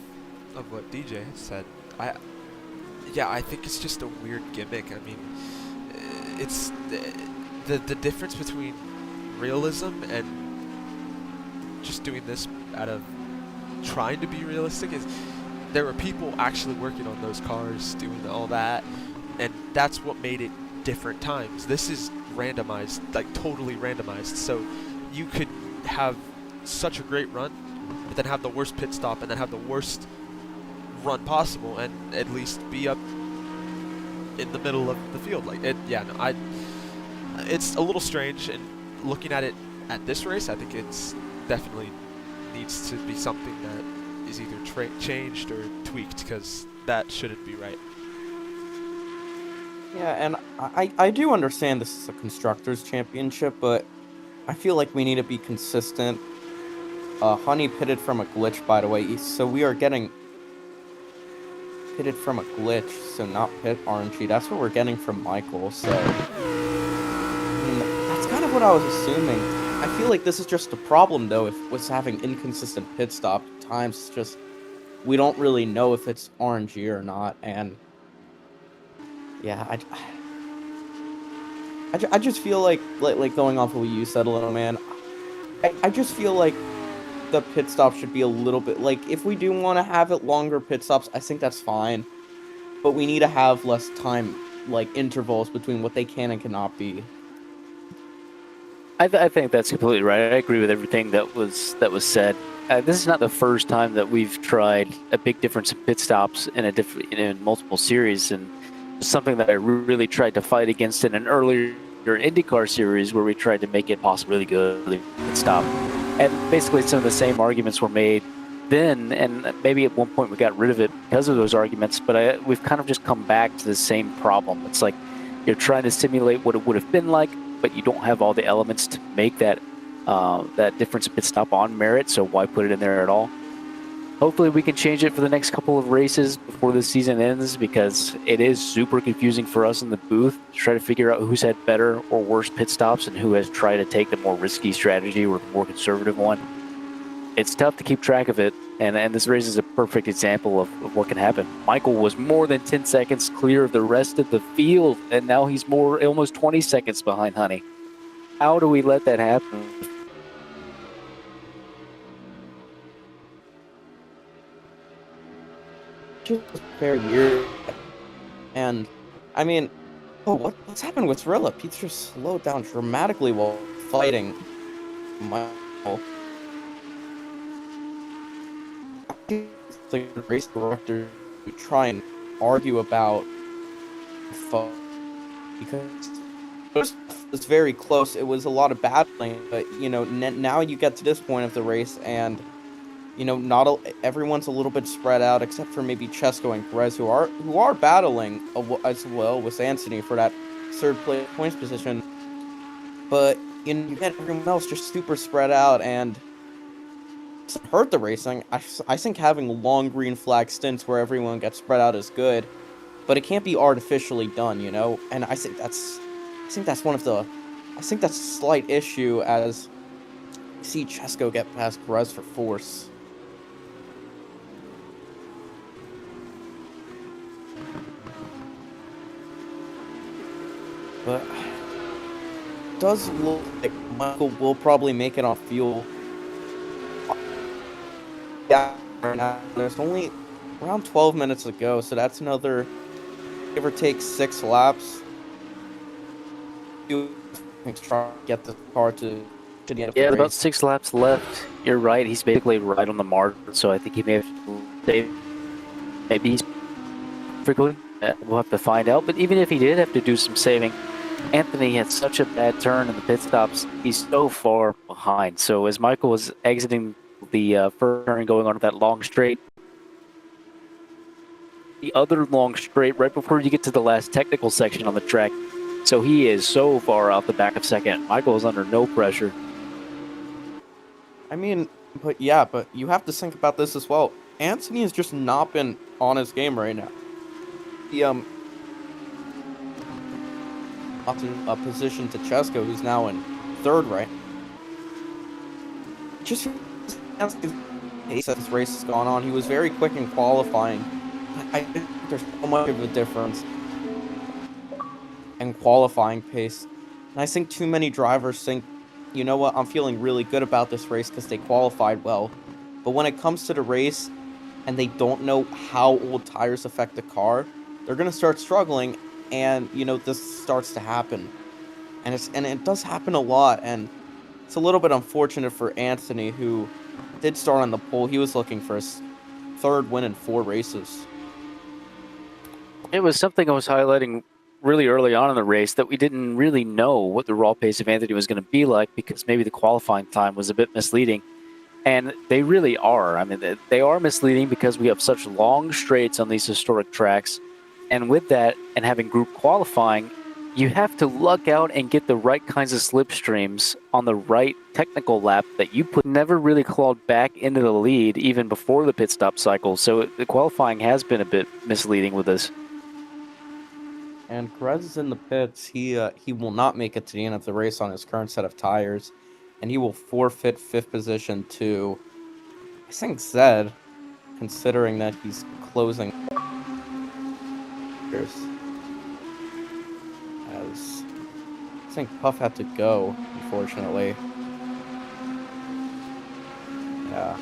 of what DJ said, I think it's just a weird gimmick. I mean, it's the difference between realism and just doing this out of trying to be realistic is there were people actually working on those cars doing all that, and that's what made it different times. This is randomized, like totally randomized, so you could have such a great run but then have the worst pit stop and then have the worst run possible and at least be up in the middle of the field. It's a little strange, and looking at it at this race, I think it's definitely needs to be something that is either changed or tweaked, because that shouldn't be right. Yeah, and I do understand this is a Constructors' Championship, but I feel like we need to be consistent. Honey pitted from a glitch, by the way, so we are getting pitted from a glitch, so not pit RNG. That's what we're getting from Michael, so I mean, that's kind of what I was assuming. I feel like this is just a problem, though, with having inconsistent pit stop times. It's just we don't really know if it's RNG or not, and yeah, I just feel like going off of what you said a little, man. I just feel like the pit stop should be a little bit, like, if we do want to have it longer pit stops, I think that's fine, but we need to have less time, like, intervals between what they can and cannot be. I think that's completely right. I agree with everything that was said. This is not the first time that we've tried a big difference in pit stops in multiple series, and something that I really tried to fight against in an earlier IndyCar series where we tried to make it possible really good pit stop. And basically some of the same arguments were made then, and maybe at one point we got rid of it because of those arguments, but we've kind of just come back to the same problem. It's like you're trying to simulate what it would have been like, but you don't have all the elements to make that difference in pit stop on merit, so why put it in there at all? Hopefully we can change it for the next couple of races before the season ends, because it is super confusing for us in the booth to try to figure out who's had better or worse pit stops and who has tried to take the more risky strategy or the more conservative one. It's tough to keep track of it, and this race is a perfect example of what can happen. Michael was more than 10 seconds clear of the rest of the field, and now he's almost 20 seconds behind Honey. How do we let that happen? just very weird. And, I mean, oh, what's happened with Rilla? Pete's just slowed down dramatically while fighting Michael. The race director to try and argue about because it's very close. It was a lot of battling, but you know, now you get to this point of the race, and you know, everyone's a little bit spread out, except for maybe Chesko and Perez, who are battling as well with Anthony for that third place points position. But you know, you get everyone else just super spread out, and it's hurt the racing. I think having long green flag stints where everyone gets spread out is good, but it can't be artificially done, you know. And I think that's a slight issue as you see Chesko get past Perez for force. But it does look like Michael will probably make it on fuel. Yeah, right now there's only around 12 minutes to go, so that's another give or take 6 laps. Try to get the car to the end of the race. About 6 laps left. You're right. He's basically right on the margin, so I think he may have to save. Maybe he's frequently. We'll have to find out. But even if he did have to do some saving, Anthony had such a bad turn in the pit stops. He's so far behind. So as Michael was exiting the first turn and going on to that long straight, the other long straight right before you get to the last technical section on the track. So he is so far out the back of second. Michael is under no pressure. I mean, but you have to think about this as well. Anthony has just not been on his game right now. He up in a position to Chesko, who's now in third right. Just pace as this race has gone on. He was very quick in qualifying. I think there's so much of a difference in qualifying pace. And I think too many drivers think, you know what, I'm feeling really good about this race because they qualified well. But when it comes to the race and they don't know how old tires affect the car, they're going to start struggling, and, you know, this starts to happen. And it does happen a lot, and it's a little bit unfortunate for Anthony, who did start on the pole. He was looking for his third win in 4 races. It was something I was highlighting really early on in the race, that we didn't really know what the raw pace of Anthony was going to be like, because maybe the qualifying time was a bit misleading. And they really are. I mean, they are misleading because we have such long straights on these historic tracks. And with that, and having group qualifying, you have to luck out and get the right kinds of slipstreams on the right technical lap that you never really clawed back into the lead even before the pit stop cycle. So the qualifying has been a bit misleading with this. And Perez is in the pits. He will not make it to the end of the race on his current set of tires, and he will forfeit 5th position to, I think, Zed, considering that he's closing. As I think Puff had to go, unfortunately. Yeah.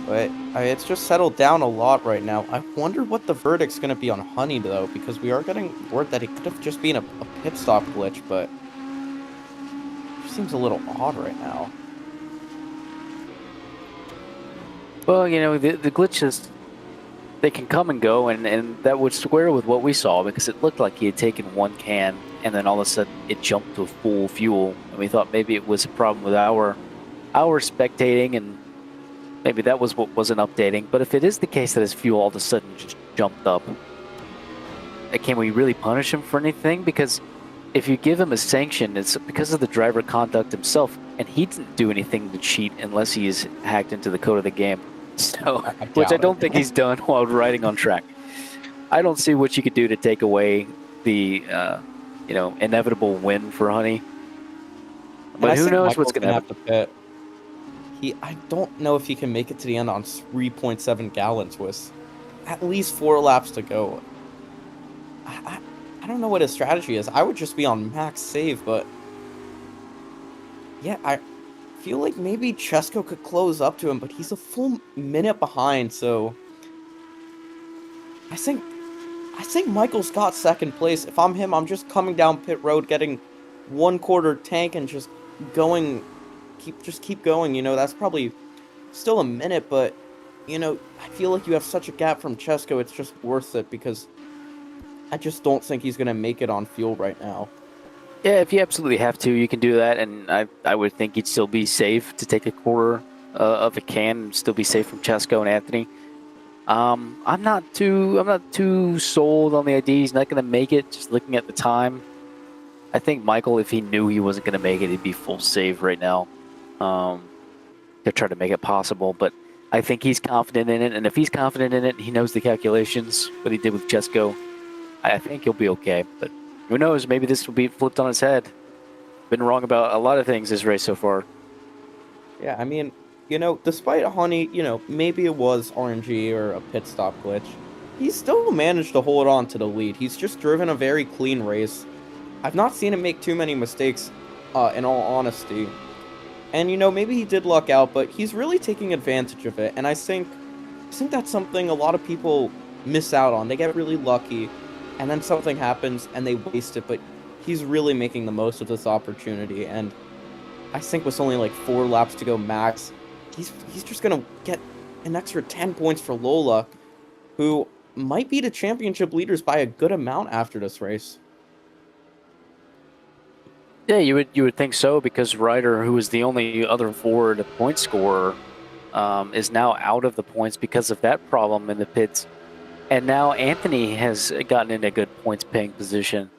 But it's just settled down a lot right now. I wonder what the verdict's going to be on Honey, though, because we are getting word that it could have just been a pit stop glitch, but it seems a little odd right now. Well, you know, the glitches, they can come and go, and that would square with what we saw, because it looked like he had taken 1 can, and then all of a sudden it jumped to full fuel, and we thought maybe it was a problem with our spectating, and maybe that was what wasn't updating. But if it is the case that his fuel all of a sudden just jumped up, can we really punish him for anything? Because if you give him a sanction, it's because of the driver conduct himself, and he didn't do anything to cheat unless he is hacked into the code of the game. So, which I don't think he's done while riding on track. I don't see what you could do to take away the, inevitable win for Honey. But who knows what's going to happen. Pit. I don't know if he can make it to the end on 3.7 gallons with at least 4 laps to go. I don't know what his strategy is. I would just be on max save, but yeah, I feel like maybe Chesko could close up to him, but he's a full minute behind, so think Michael's got second place. If I'm him, I'm just coming down pit road, getting 1/4 tank and just going, keep going. You know, that's probably still a minute, but you know, I feel like you have such a gap from Chesko. It's just worth it because I just don't think he's gonna make it on fuel right now. Yeah, if you absolutely have to, you can do that, and I would think you'd still be safe to take a quarter of a can and still be safe from Chesko and Anthony. I'm not too sold on the idea he's not going to make it. Just looking at the time, I think Michael, if he knew he wasn't going to make it, he'd be full save right now. To try to make it possible, but I think he's confident in it, and if he's confident in it, he knows the calculations. What he did with Chesko, I think he'll be okay. But who knows? Maybe this will be flipped on its head. Been wrong about a lot of things this race so far. Yeah, I mean, you know, despite Honey, you know, maybe it was RNG or a pit stop glitch, he still managed to hold on to the lead. He's just driven a very clean race. I've not seen him make too many mistakes, in all honesty. And, you know, maybe he did luck out, but he's really taking advantage of it. And I think that's something a lot of people miss out on. They get really lucky, and then something happens, and they waste it. But he's really making the most of this opportunity. And I think with only like 4 laps to go max, he's just going to get an extra 10 points for Lola, who might be the championship leaders by a good amount after this race. Yeah, you would think so, because Ryder, who is the only other Ford point scorer, is now out of the points because of that problem in the pits. And now Anthony has gotten in a good points paying position.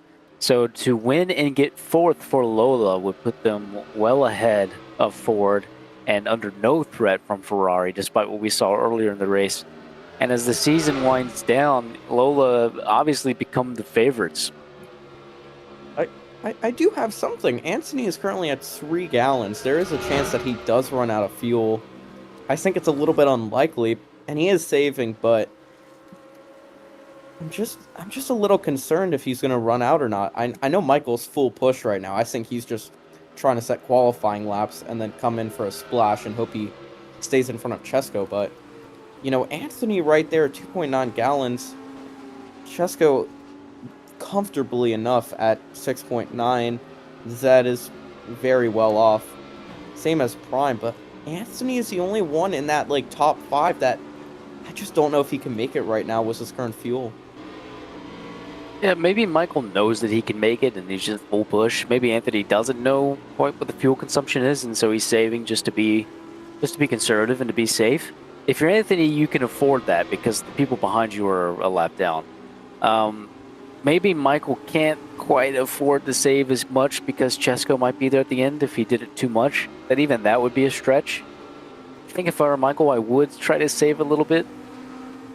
So to win and get 4th for Lola would put them well ahead of Ford and under no threat from Ferrari, despite what we saw earlier in the race. And as the season winds down, Lola obviously become the favorites. I do have something. Anthony is currently at 3 gallons. There is a chance that he does run out of fuel. I think it's a little bit unlikely, and he is saving, but I'm just a little concerned if he's going to run out or not. I know Michael's full push right now. I think he's just trying to set qualifying laps and then come in for a splash and hope he stays in front of Chesko, but you know, Anthony right there, 2.9 gallons. Chesko comfortably enough at 6.9. That is very well off. Same as Prime, but Anthony is the only one in that like top 5 that I just don't know if he can make it right now with his current fuel. Yeah, maybe Michael knows that he can make it and he's just full push. Maybe Anthony doesn't know quite what the fuel consumption is, and so he's saving just to be conservative and to be safe. If you're Anthony, you can afford that because the people behind you are a lap down. Maybe Michael can't quite afford to save as much because Chesko might be there at the end if he did it too much. That would be a stretch. I think if I were Michael, I would try to save a little bit.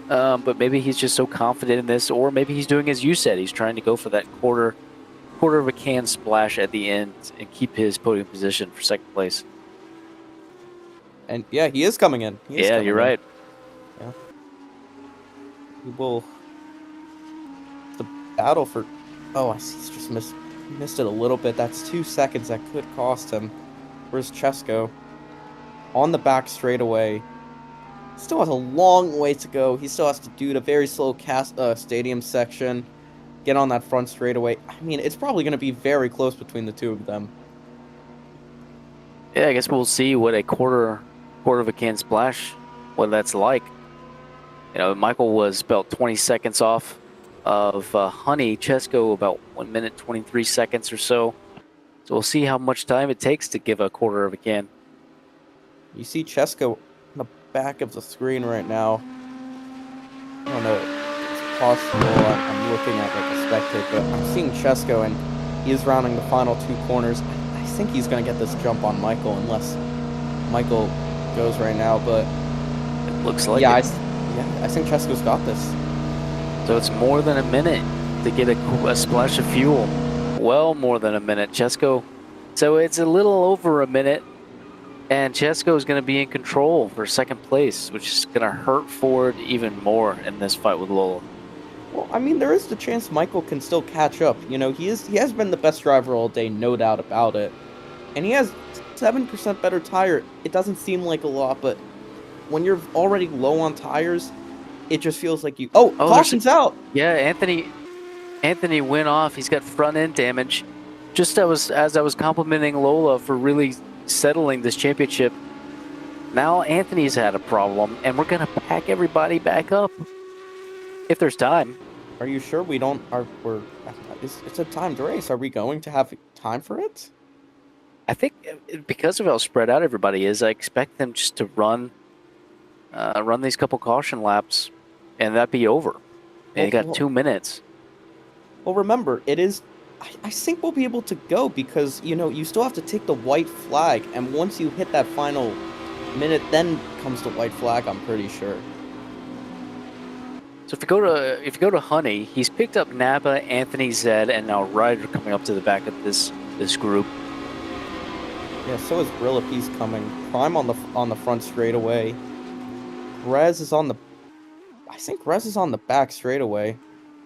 But maybe he's just so confident in this, or maybe he's doing as you said. He's trying to go for that quarter of a can splash at the end and keep his podium position for 2nd place. And yeah, he is coming in. You're right. Yeah. He will. The battle for. Oh, I see. He's just missed it a little bit. That's 2 seconds that could cost him. Where's Chesko? On the back straightaway. Still has a long way to go. He still has to do the very slow stadium section. Get on that front straightaway. I mean, it's probably going to be very close between the two of them. Yeah, I guess we'll see what a quarter of a can splash, what that's like. You know, Michael was about 20 seconds off of Honey. Chesko about 1 minute 23 seconds or so. So we'll see how much time it takes to give a quarter of a can. You see Chesko in the back of the screen right now. I don't know. It's possible. I'm looking at like a spectate, but I'm seeing Chesko, and he is rounding the final 2 corners. I think he's going to get this jump on Michael unless Michael goes right now, but it looks like I think Chesko's got this. So it's more than a minute to get a splash of fuel. Well, more than a minute. Chesko, so it's a little over a minute, and Chesko is going to be in control for 2nd place, which is going to hurt Ford even more in this fight with Lola. Well, I mean, there is the chance Michael can still catch up. You know, he has been the best driver all day, no doubt about it. And he has 7% better tire. It doesn't seem like a lot, but when you're already low on tires, it just feels like you. Oh, Oh, caution's out. Yeah, Anthony went off. He's got front end damage. Just as I was complimenting Lola for really settling this championship. Now Anthony's had a problem, and we're gonna pack everybody back up if there's time. Are you sure we don't? It's a timed race. Are we going to have time for it? I think because of how spread out everybody is, I expect them just to run these couple caution laps, and that'd be over. And you got 2 minutes. Well, remember, it is. I think we'll be able to go because you still have to take the white flag, and once you hit that final minute, then comes the white flag. I'm pretty sure. So if you go to Honey, he's picked up Napa, Anthony, Zed, and now Ryder coming up to the back of this group. Yeah, so is Brillip. He's coming. Prime on the front straightaway. Grez is on the. I think Grez is on the back straightaway,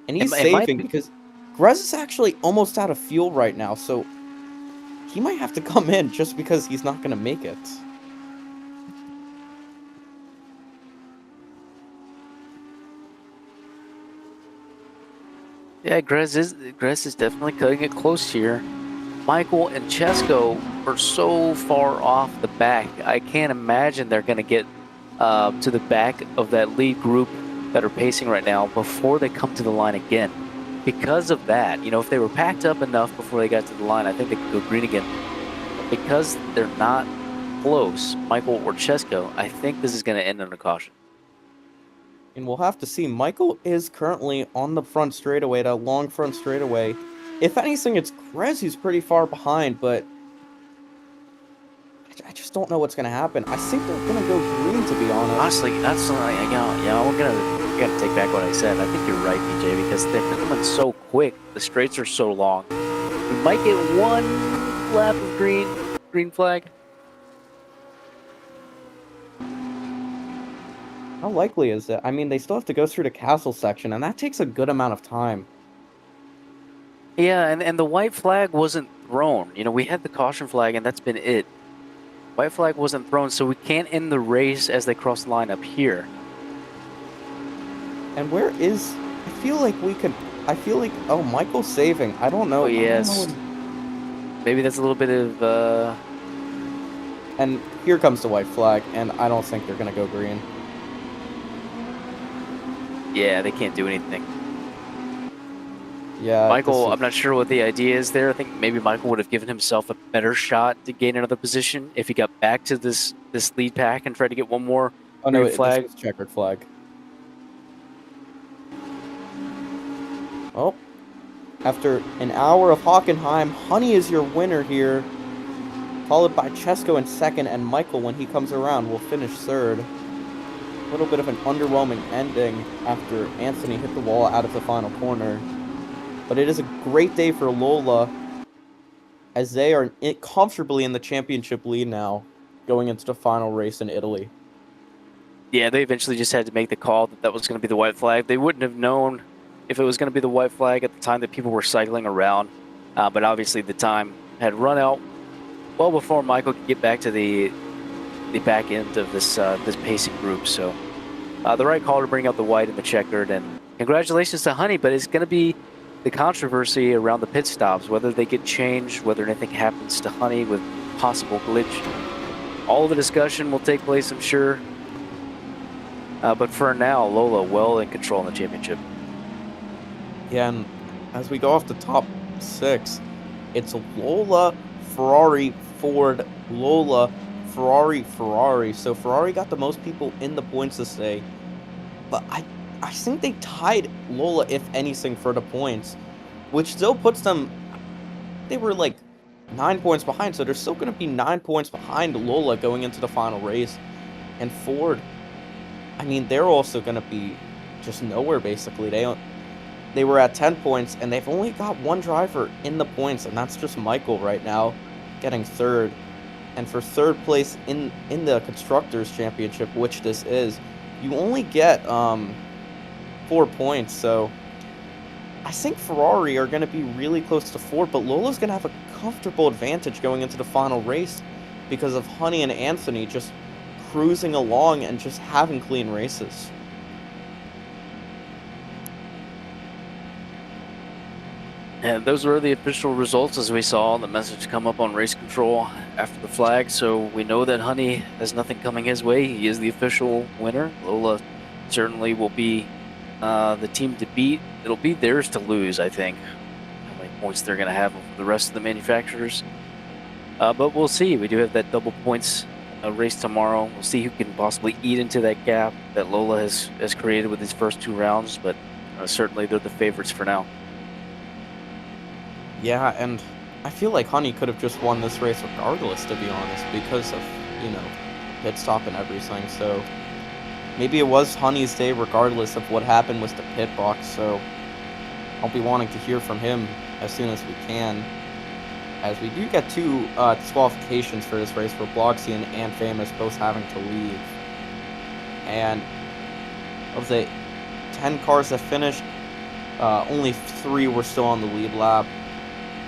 and he's saving because Grez is actually almost out of fuel right now, so he might have to come in just because he's not going to make it. Yeah, Grez is definitely cutting it close here. Michael and Chesko are so far off the back. I can't imagine they're going to get to the back of that lead group that are pacing right now before they come to the line again. Because of that, if they were packed up enough before they got to the line, I think they could go green again. Because they're not close, Michael or Chesko, I think this is going to end on a caution. And we'll have to see. Michael is currently on the front straightaway, that long front straightaway. If anything, it's Grez who's pretty far behind, but I just don't know what's going to happen. I think they're going to go green, to be honest. Honestly, that's we're gonna take back what I said. I think you're right, BJ, because they're coming so quick. The straights are so long. We might get one lap of green flag. How likely is it? I mean, they still have to go through the castle section, and that takes a good amount of time. Yeah, and the white flag wasn't thrown. We had the caution flag, and that's been it. White flag wasn't thrown, so we can't end the race as they cross the line up here. And where is... I feel like... Oh, Michael's saving. I don't know. Oh, yes. Maybe that's a little bit of... And here comes the white flag, and I don't think they're going to go green. Yeah, they can't do anything. Yeah, Michael, I'm not sure what the idea is there. I think maybe Michael would have given himself a better shot to gain another position if he got back to this lead pack and tried to get one more flag. This is checkered flag. Well, after an hour of Hockenheim, Honey is your winner here, followed by Chesko in second, and Michael, when he comes around, will finish third. A little bit of an underwhelming ending after Anthony hit the wall out of the final corner. But it is a great day for Lola, as they are comfortably in the championship lead now, going into the final race in Italy. Yeah, they eventually just had to make the call that was going to be the white flag. They wouldn't have known if it was going to be the white flag at the time that people were cycling around. But obviously the time had run out well before Michael could get back to the back end of this pacing group. So the right call to bring out the white and the checkered. And congratulations to Honey, but it's going to be the controversy around the pit stops, whether they get changed, whether anything happens to Honey with possible glitch. All the discussion will take place, I'm sure. But for now, Lola well in control in the championship. Yeah, and as we go off the top 6, it's Lola, Ferrari, Ford, Lola, Ferrari, Ferrari. So Ferrari got the most people in the points this day. But I think they tied Lola, if anything, for the points, which still puts them... They were like 9 points behind, so they're still going to be 9 points behind Lola going into the final race. And Ford, I mean, they're also going to be just nowhere, basically. They were at 10 points, and they've only got one driver in the points, and that's just Michael right now, getting third. And for third place in the Constructors' Championship, which this is, you only get 4 points, so I think Ferrari are going to be really close to Ford, but Lola's going to have a comfortable advantage going into the final race because of Honey and Anthony just cruising along and just having clean races. And those were the official results as we saw the message come up on race control after the flag. So we know that Honey has nothing coming his way. He is the official winner. Lola certainly will be the team to beat. It'll be theirs to lose, I think. How many points they're going to have over the rest of the manufacturers. But we'll see. We do have that double points race tomorrow. We'll see who can possibly eat into that gap that Lola has created with his first 2 rounds. But certainly they're the favorites for now. Yeah, and I feel like Honey could have just won this race regardless, to be honest, because of, pit stop and everything. So maybe it was Honey's day regardless of what happened with the pit box. So I'll be wanting to hear from him as soon as we can, as we do get 2 disqualifications for this race for Bloxian and Famous both having to leave. And of the 10 cars that finished, only 3 were still on the lead lap.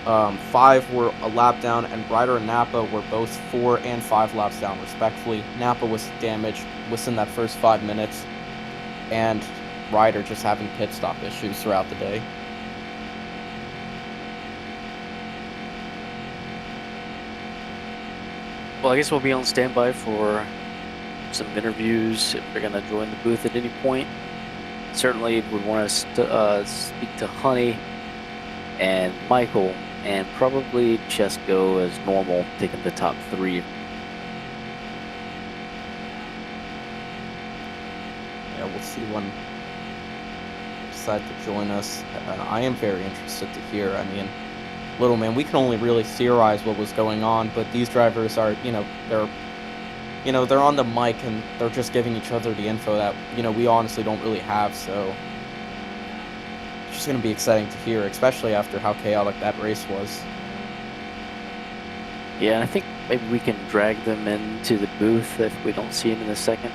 5 were a lap down, and Ryder and Napa were both 4 and 5 laps down, respectively. Napa was damaged within that first 5 minutes, and Ryder just having pit stop issues throughout the day. Well, I guess we'll be on standby for some interviews if they're going to join the booth at any point. Certainly would want to speak to Honey and Michael, and probably Chesko as normal, taking the top 3. Yeah, we'll see when they decide to join us. I am very interested to hear. I mean, little man, we can only really theorize what was going on, but these drivers are, they're on the mic and they're just giving each other the info that, we honestly don't really have, so it's just going to be exciting to hear, especially after how chaotic that race was. Yeah, and I think maybe we can drag them into the booth if we don't see them in a second.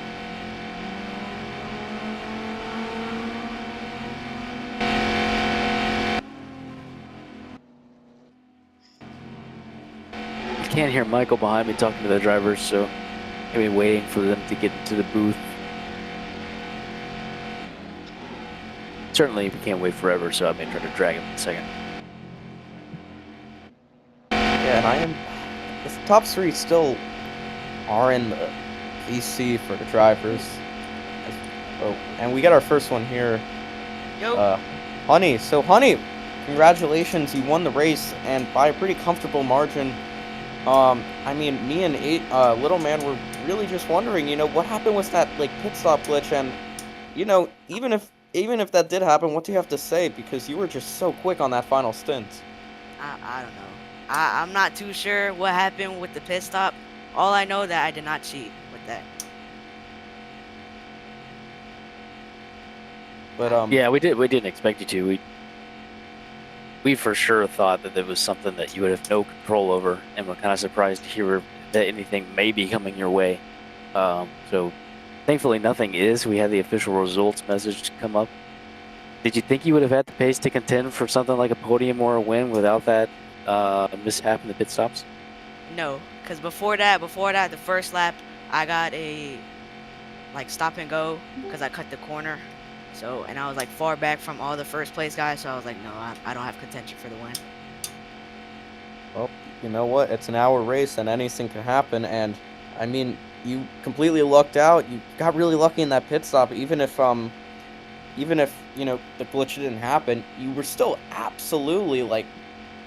I can't hear Michael behind me talking to the drivers, so maybe waiting for them to get into the booth. Certainly we can't wait forever, so I may try to drag him in a second. Yeah, and the top 3 still are in the VC for the drivers. Oh, and we got our first one here. Yo. Honey. So, Honey, congratulations. You won the race, and by a pretty comfortable margin. I mean, me and Little Man were really just wondering, what happened with that, pit stop glitch, and, even if that did happen, what do you have to say? Because you were just so quick on that final stint. I don't know. I'm not too sure what happened with the pit stop. All I know that I did not cheat with that. But yeah, we didn't expect you to. We for sure thought that there was something that you would have no control over, and we're kind of surprised to hear that anything may be coming your way. So thankfully nothing is. We had the official results message come up. Did you think you would have had the pace to contend for something like a podium or a win without that mishap in the pit stops? No, because before that, the first lap, I got a stop and go because I cut the corner. So, and I was far back from all the first place guys, so I was like, no, I don't have contention for the win. Well, you know what? It's an hour race and anything can happen, and I mean, you completely lucked out. You got really lucky in that pit stop. Even if the glitch didn't happen, you were still absolutely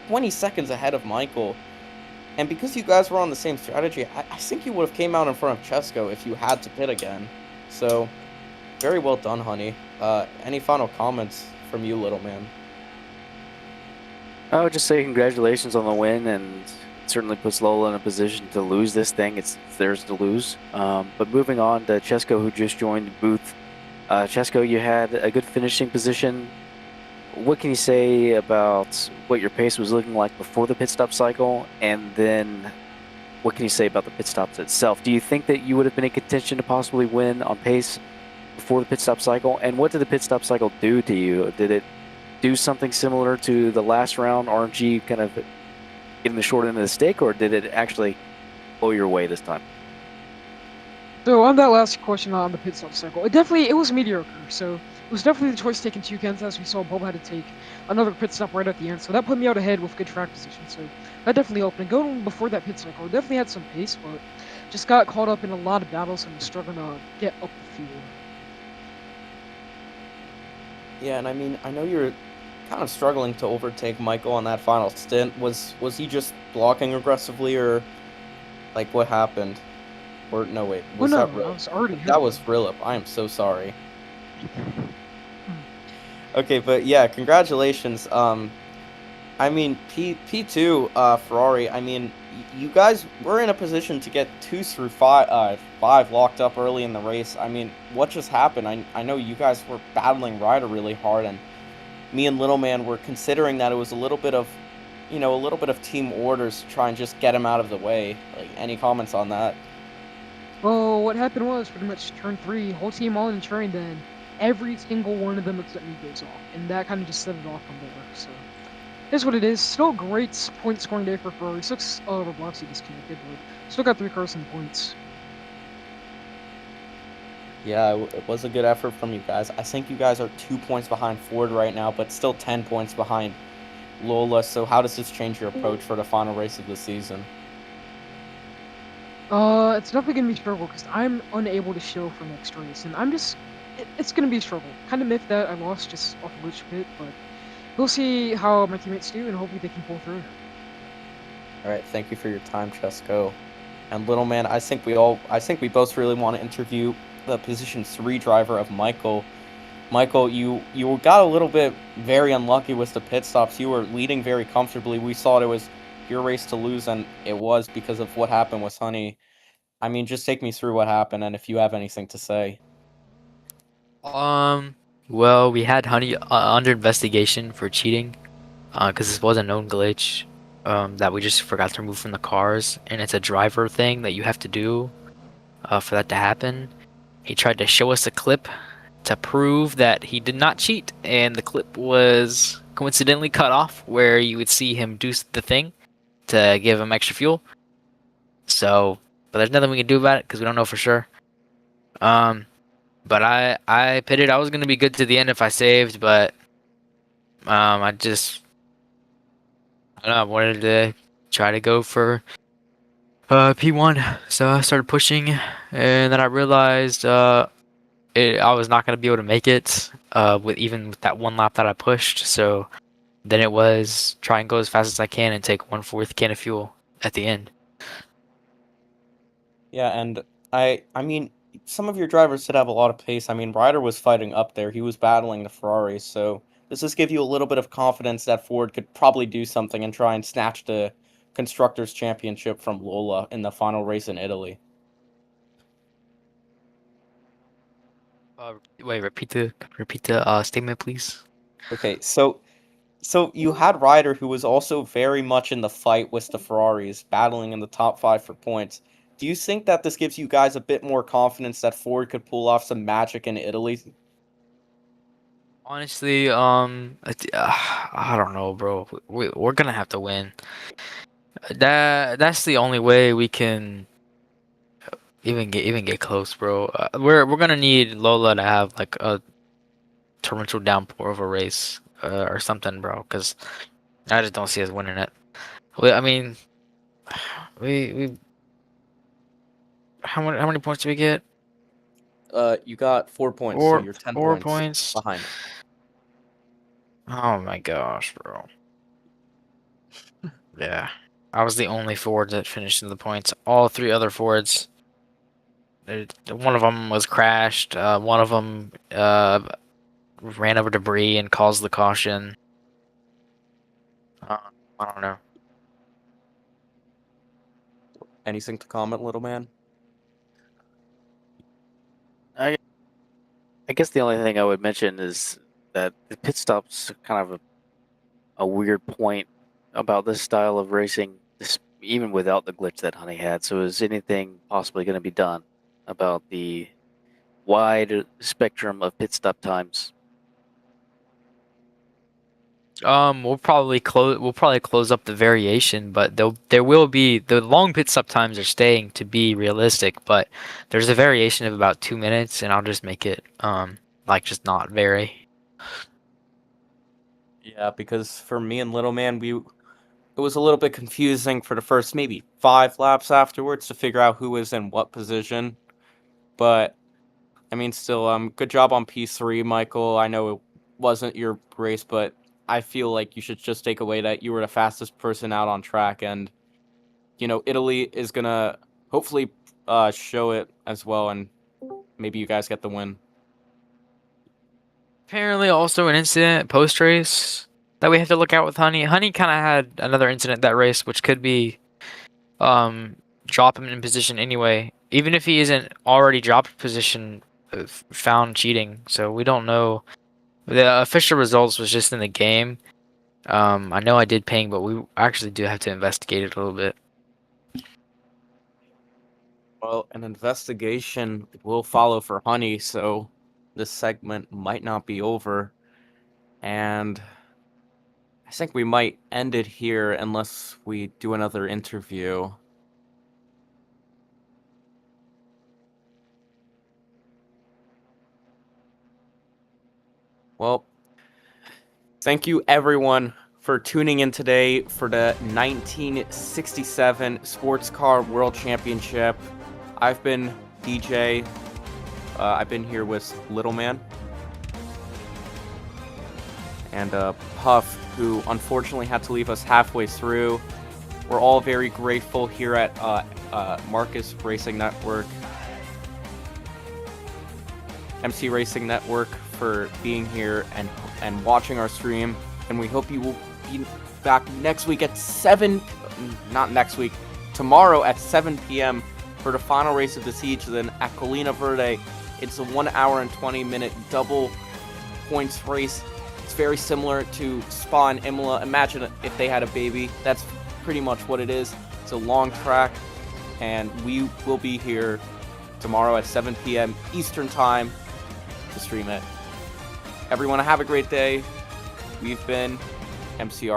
20 seconds ahead of Michael. And because you guys were on the same strategy, I think you would have came out in front of Chesko if you had to pit again. So, very well done, Honey. Any final comments from you, Little Man? I would just say congratulations on the win, and it certainly puts Lola in a position to lose this thing. It's theirs to lose. But moving on to Chesko, who just joined the booth. Chesko, you had a good finishing position. What can you say about what your pace was looking like before the pit stop cycle, and then what can you say about the pit stops itself? Do you think that you would have been in contention to possibly win on pace before the pit stop cycle? And what did the pit stop cycle do to you? Did it do something similar to the last round, RNG kind of getting the short end of the stick, or did it actually blow your way this time? So on that last question on the pit stop cycle, it was mediocre. So it was definitely the choice taken to Kansas, as we saw Bob had to take another pit stop right at the end. So that put me out ahead with good track position. So that definitely helped. And going before that pit cycle, definitely had some pace, but just got caught up in a lot of battles and was struggling to get up the field. Yeah, and I mean, I know you're kind of struggling to overtake Michael on that final stint. Was he just blocking aggressively, or like what happened? Or no, wait, Oh was no, that I Rilip? was already That ahead. was Rilip. I am so sorry. Okay, but yeah, congratulations. I mean, P2, Ferrari. I mean, you guys were in a position to get 2 through 5 locked up early in the race. I mean, what just happened? I know you guys were battling Ryder really hard, and me and Little Man were considering that it was a little bit of, a little bit of team orders to try and just get him out of the way. Like, any comments on that? Well, what happened was pretty much turn 3, whole team all in turn, then every single one of them except me goes off. And that kind of just set it off from there. So here's what it is. Still great point scoring day for Ferrari. 6 Roblox he disconnected, but still got 3 cars and points. Yeah, it was a good effort from you guys. I think you guys are 2 points behind Ford right now, but still 10 points behind Lola. So how does this change your approach for the final race of the season? It's definitely gonna be a struggle because I'm unable to show for next race, and it's gonna be a struggle. Kind of miffed that I lost just off a glitch pit, but we'll see how my teammates do, and hopefully they can pull through. All right, thank you for your time, Chesco. And Little Man, I think we both really want to interview the position 3 driver of Michael. Michael, you got a little bit very unlucky with the pit stops. You were leading very comfortably. We thought it was your race to lose, and it was because of what happened with Honey. I mean, just take me through what happened, and if you have anything to say. Well, we had Honey under investigation for cheating, because this was a known glitch, that we just forgot to remove from the cars, and it's a driver thing that you have to do, for that to happen. He tried to show us a clip to prove that he did not cheat, and the clip was coincidentally cut off where you would see him do the thing to give him extra fuel. So, but there's nothing we can do about it because we don't know for sure. But I pitted. I was gonna be good to the end if I saved, but I just I don't know. I wanted to try to go for P1, so I started pushing, and then I realized I was not gonna be able to make it with that one lap that I pushed. So then it was try and go as fast as I can and take 1/4 can of fuel at the end. Yeah, and I mean, some of your drivers did have a lot of pace. I mean, Ryder was fighting up there. He was battling the Ferraris, so does this give you a little bit of confidence that Ford could probably do something and try and snatch the Constructors' Championship from Lola in the final race in Italy? Wait, repeat the statement, please. Okay, so you had Ryder, who was also very much in the fight with the Ferraris, battling in the top 5 for points. Do you think that this gives you guys a bit more confidence that Ford could pull off some magic in Italy? Honestly, I don't know, bro. We're gonna have to win. That's the only way we can even get close, bro. We're gonna need Lola to have like a torrential downpour of a race, or something, bro. Cause I just don't see us winning it. I mean, we how many points do we get? You got 4 points, so you're 10 Four points points. behind. Oh my gosh, bro. Yeah, I was the only Ford that finished in the points. All 3 other Fords. One of them was crashed. One of them ran over debris and caused the caution. I don't know. Anything to comment, little man? I guess the only thing I would mention is that the pit stops are kind of a weird point about this style of racing, even without the glitch that Honey had. So is anything possibly going to be done about the wide spectrum of pit stop times? We'll probably close up the variation, but there will be the long pit stop times are staying to be realistic, but there's a variation of about 2 minutes, and I'll just make it like just not very. Yeah, because for me and Little Man, it was a little bit confusing for the first maybe 5 laps afterwards to figure out who was in what position. But I mean, still, good job on P3, Michael. I know it wasn't your race, but I feel like you should just take away that you were the fastest person out on track, and Italy is gonna hopefully show it as well, and maybe you guys get the win. Apparently, also an incident post race that we have to look out with Honey. Honey kind of had another incident that race, which could be drop him in position anyway, even if he isn't already dropped position, found cheating. So we don't know. The official results was just in the game. I know I did ping, but we actually do have to investigate it a little bit. Well, an investigation will follow for Honey, so this segment might not be over. And I think we might end it here unless we do another interview. Well, thank you everyone for tuning in today for the 1967 Sports Car World Championship. I've been DJ. I've been here with Little Man and Puff, who unfortunately had to leave us halfway through. We're all very grateful here at Marcus Racing Network, MC Racing Network, for being here and watching our stream. And we hope you will be back next week at tomorrow at 7 p.m. for the final race of the Siege. Then at Colina Verde, it's a 1 hour and 20-minute double points race. It's very similar to Spa and Imola. Imagine if they had a baby. That's pretty much what it is. It's a long track, and we will be here tomorrow at 7 p.m. Eastern Time to stream it. Everyone, have a great day. We've been MCR.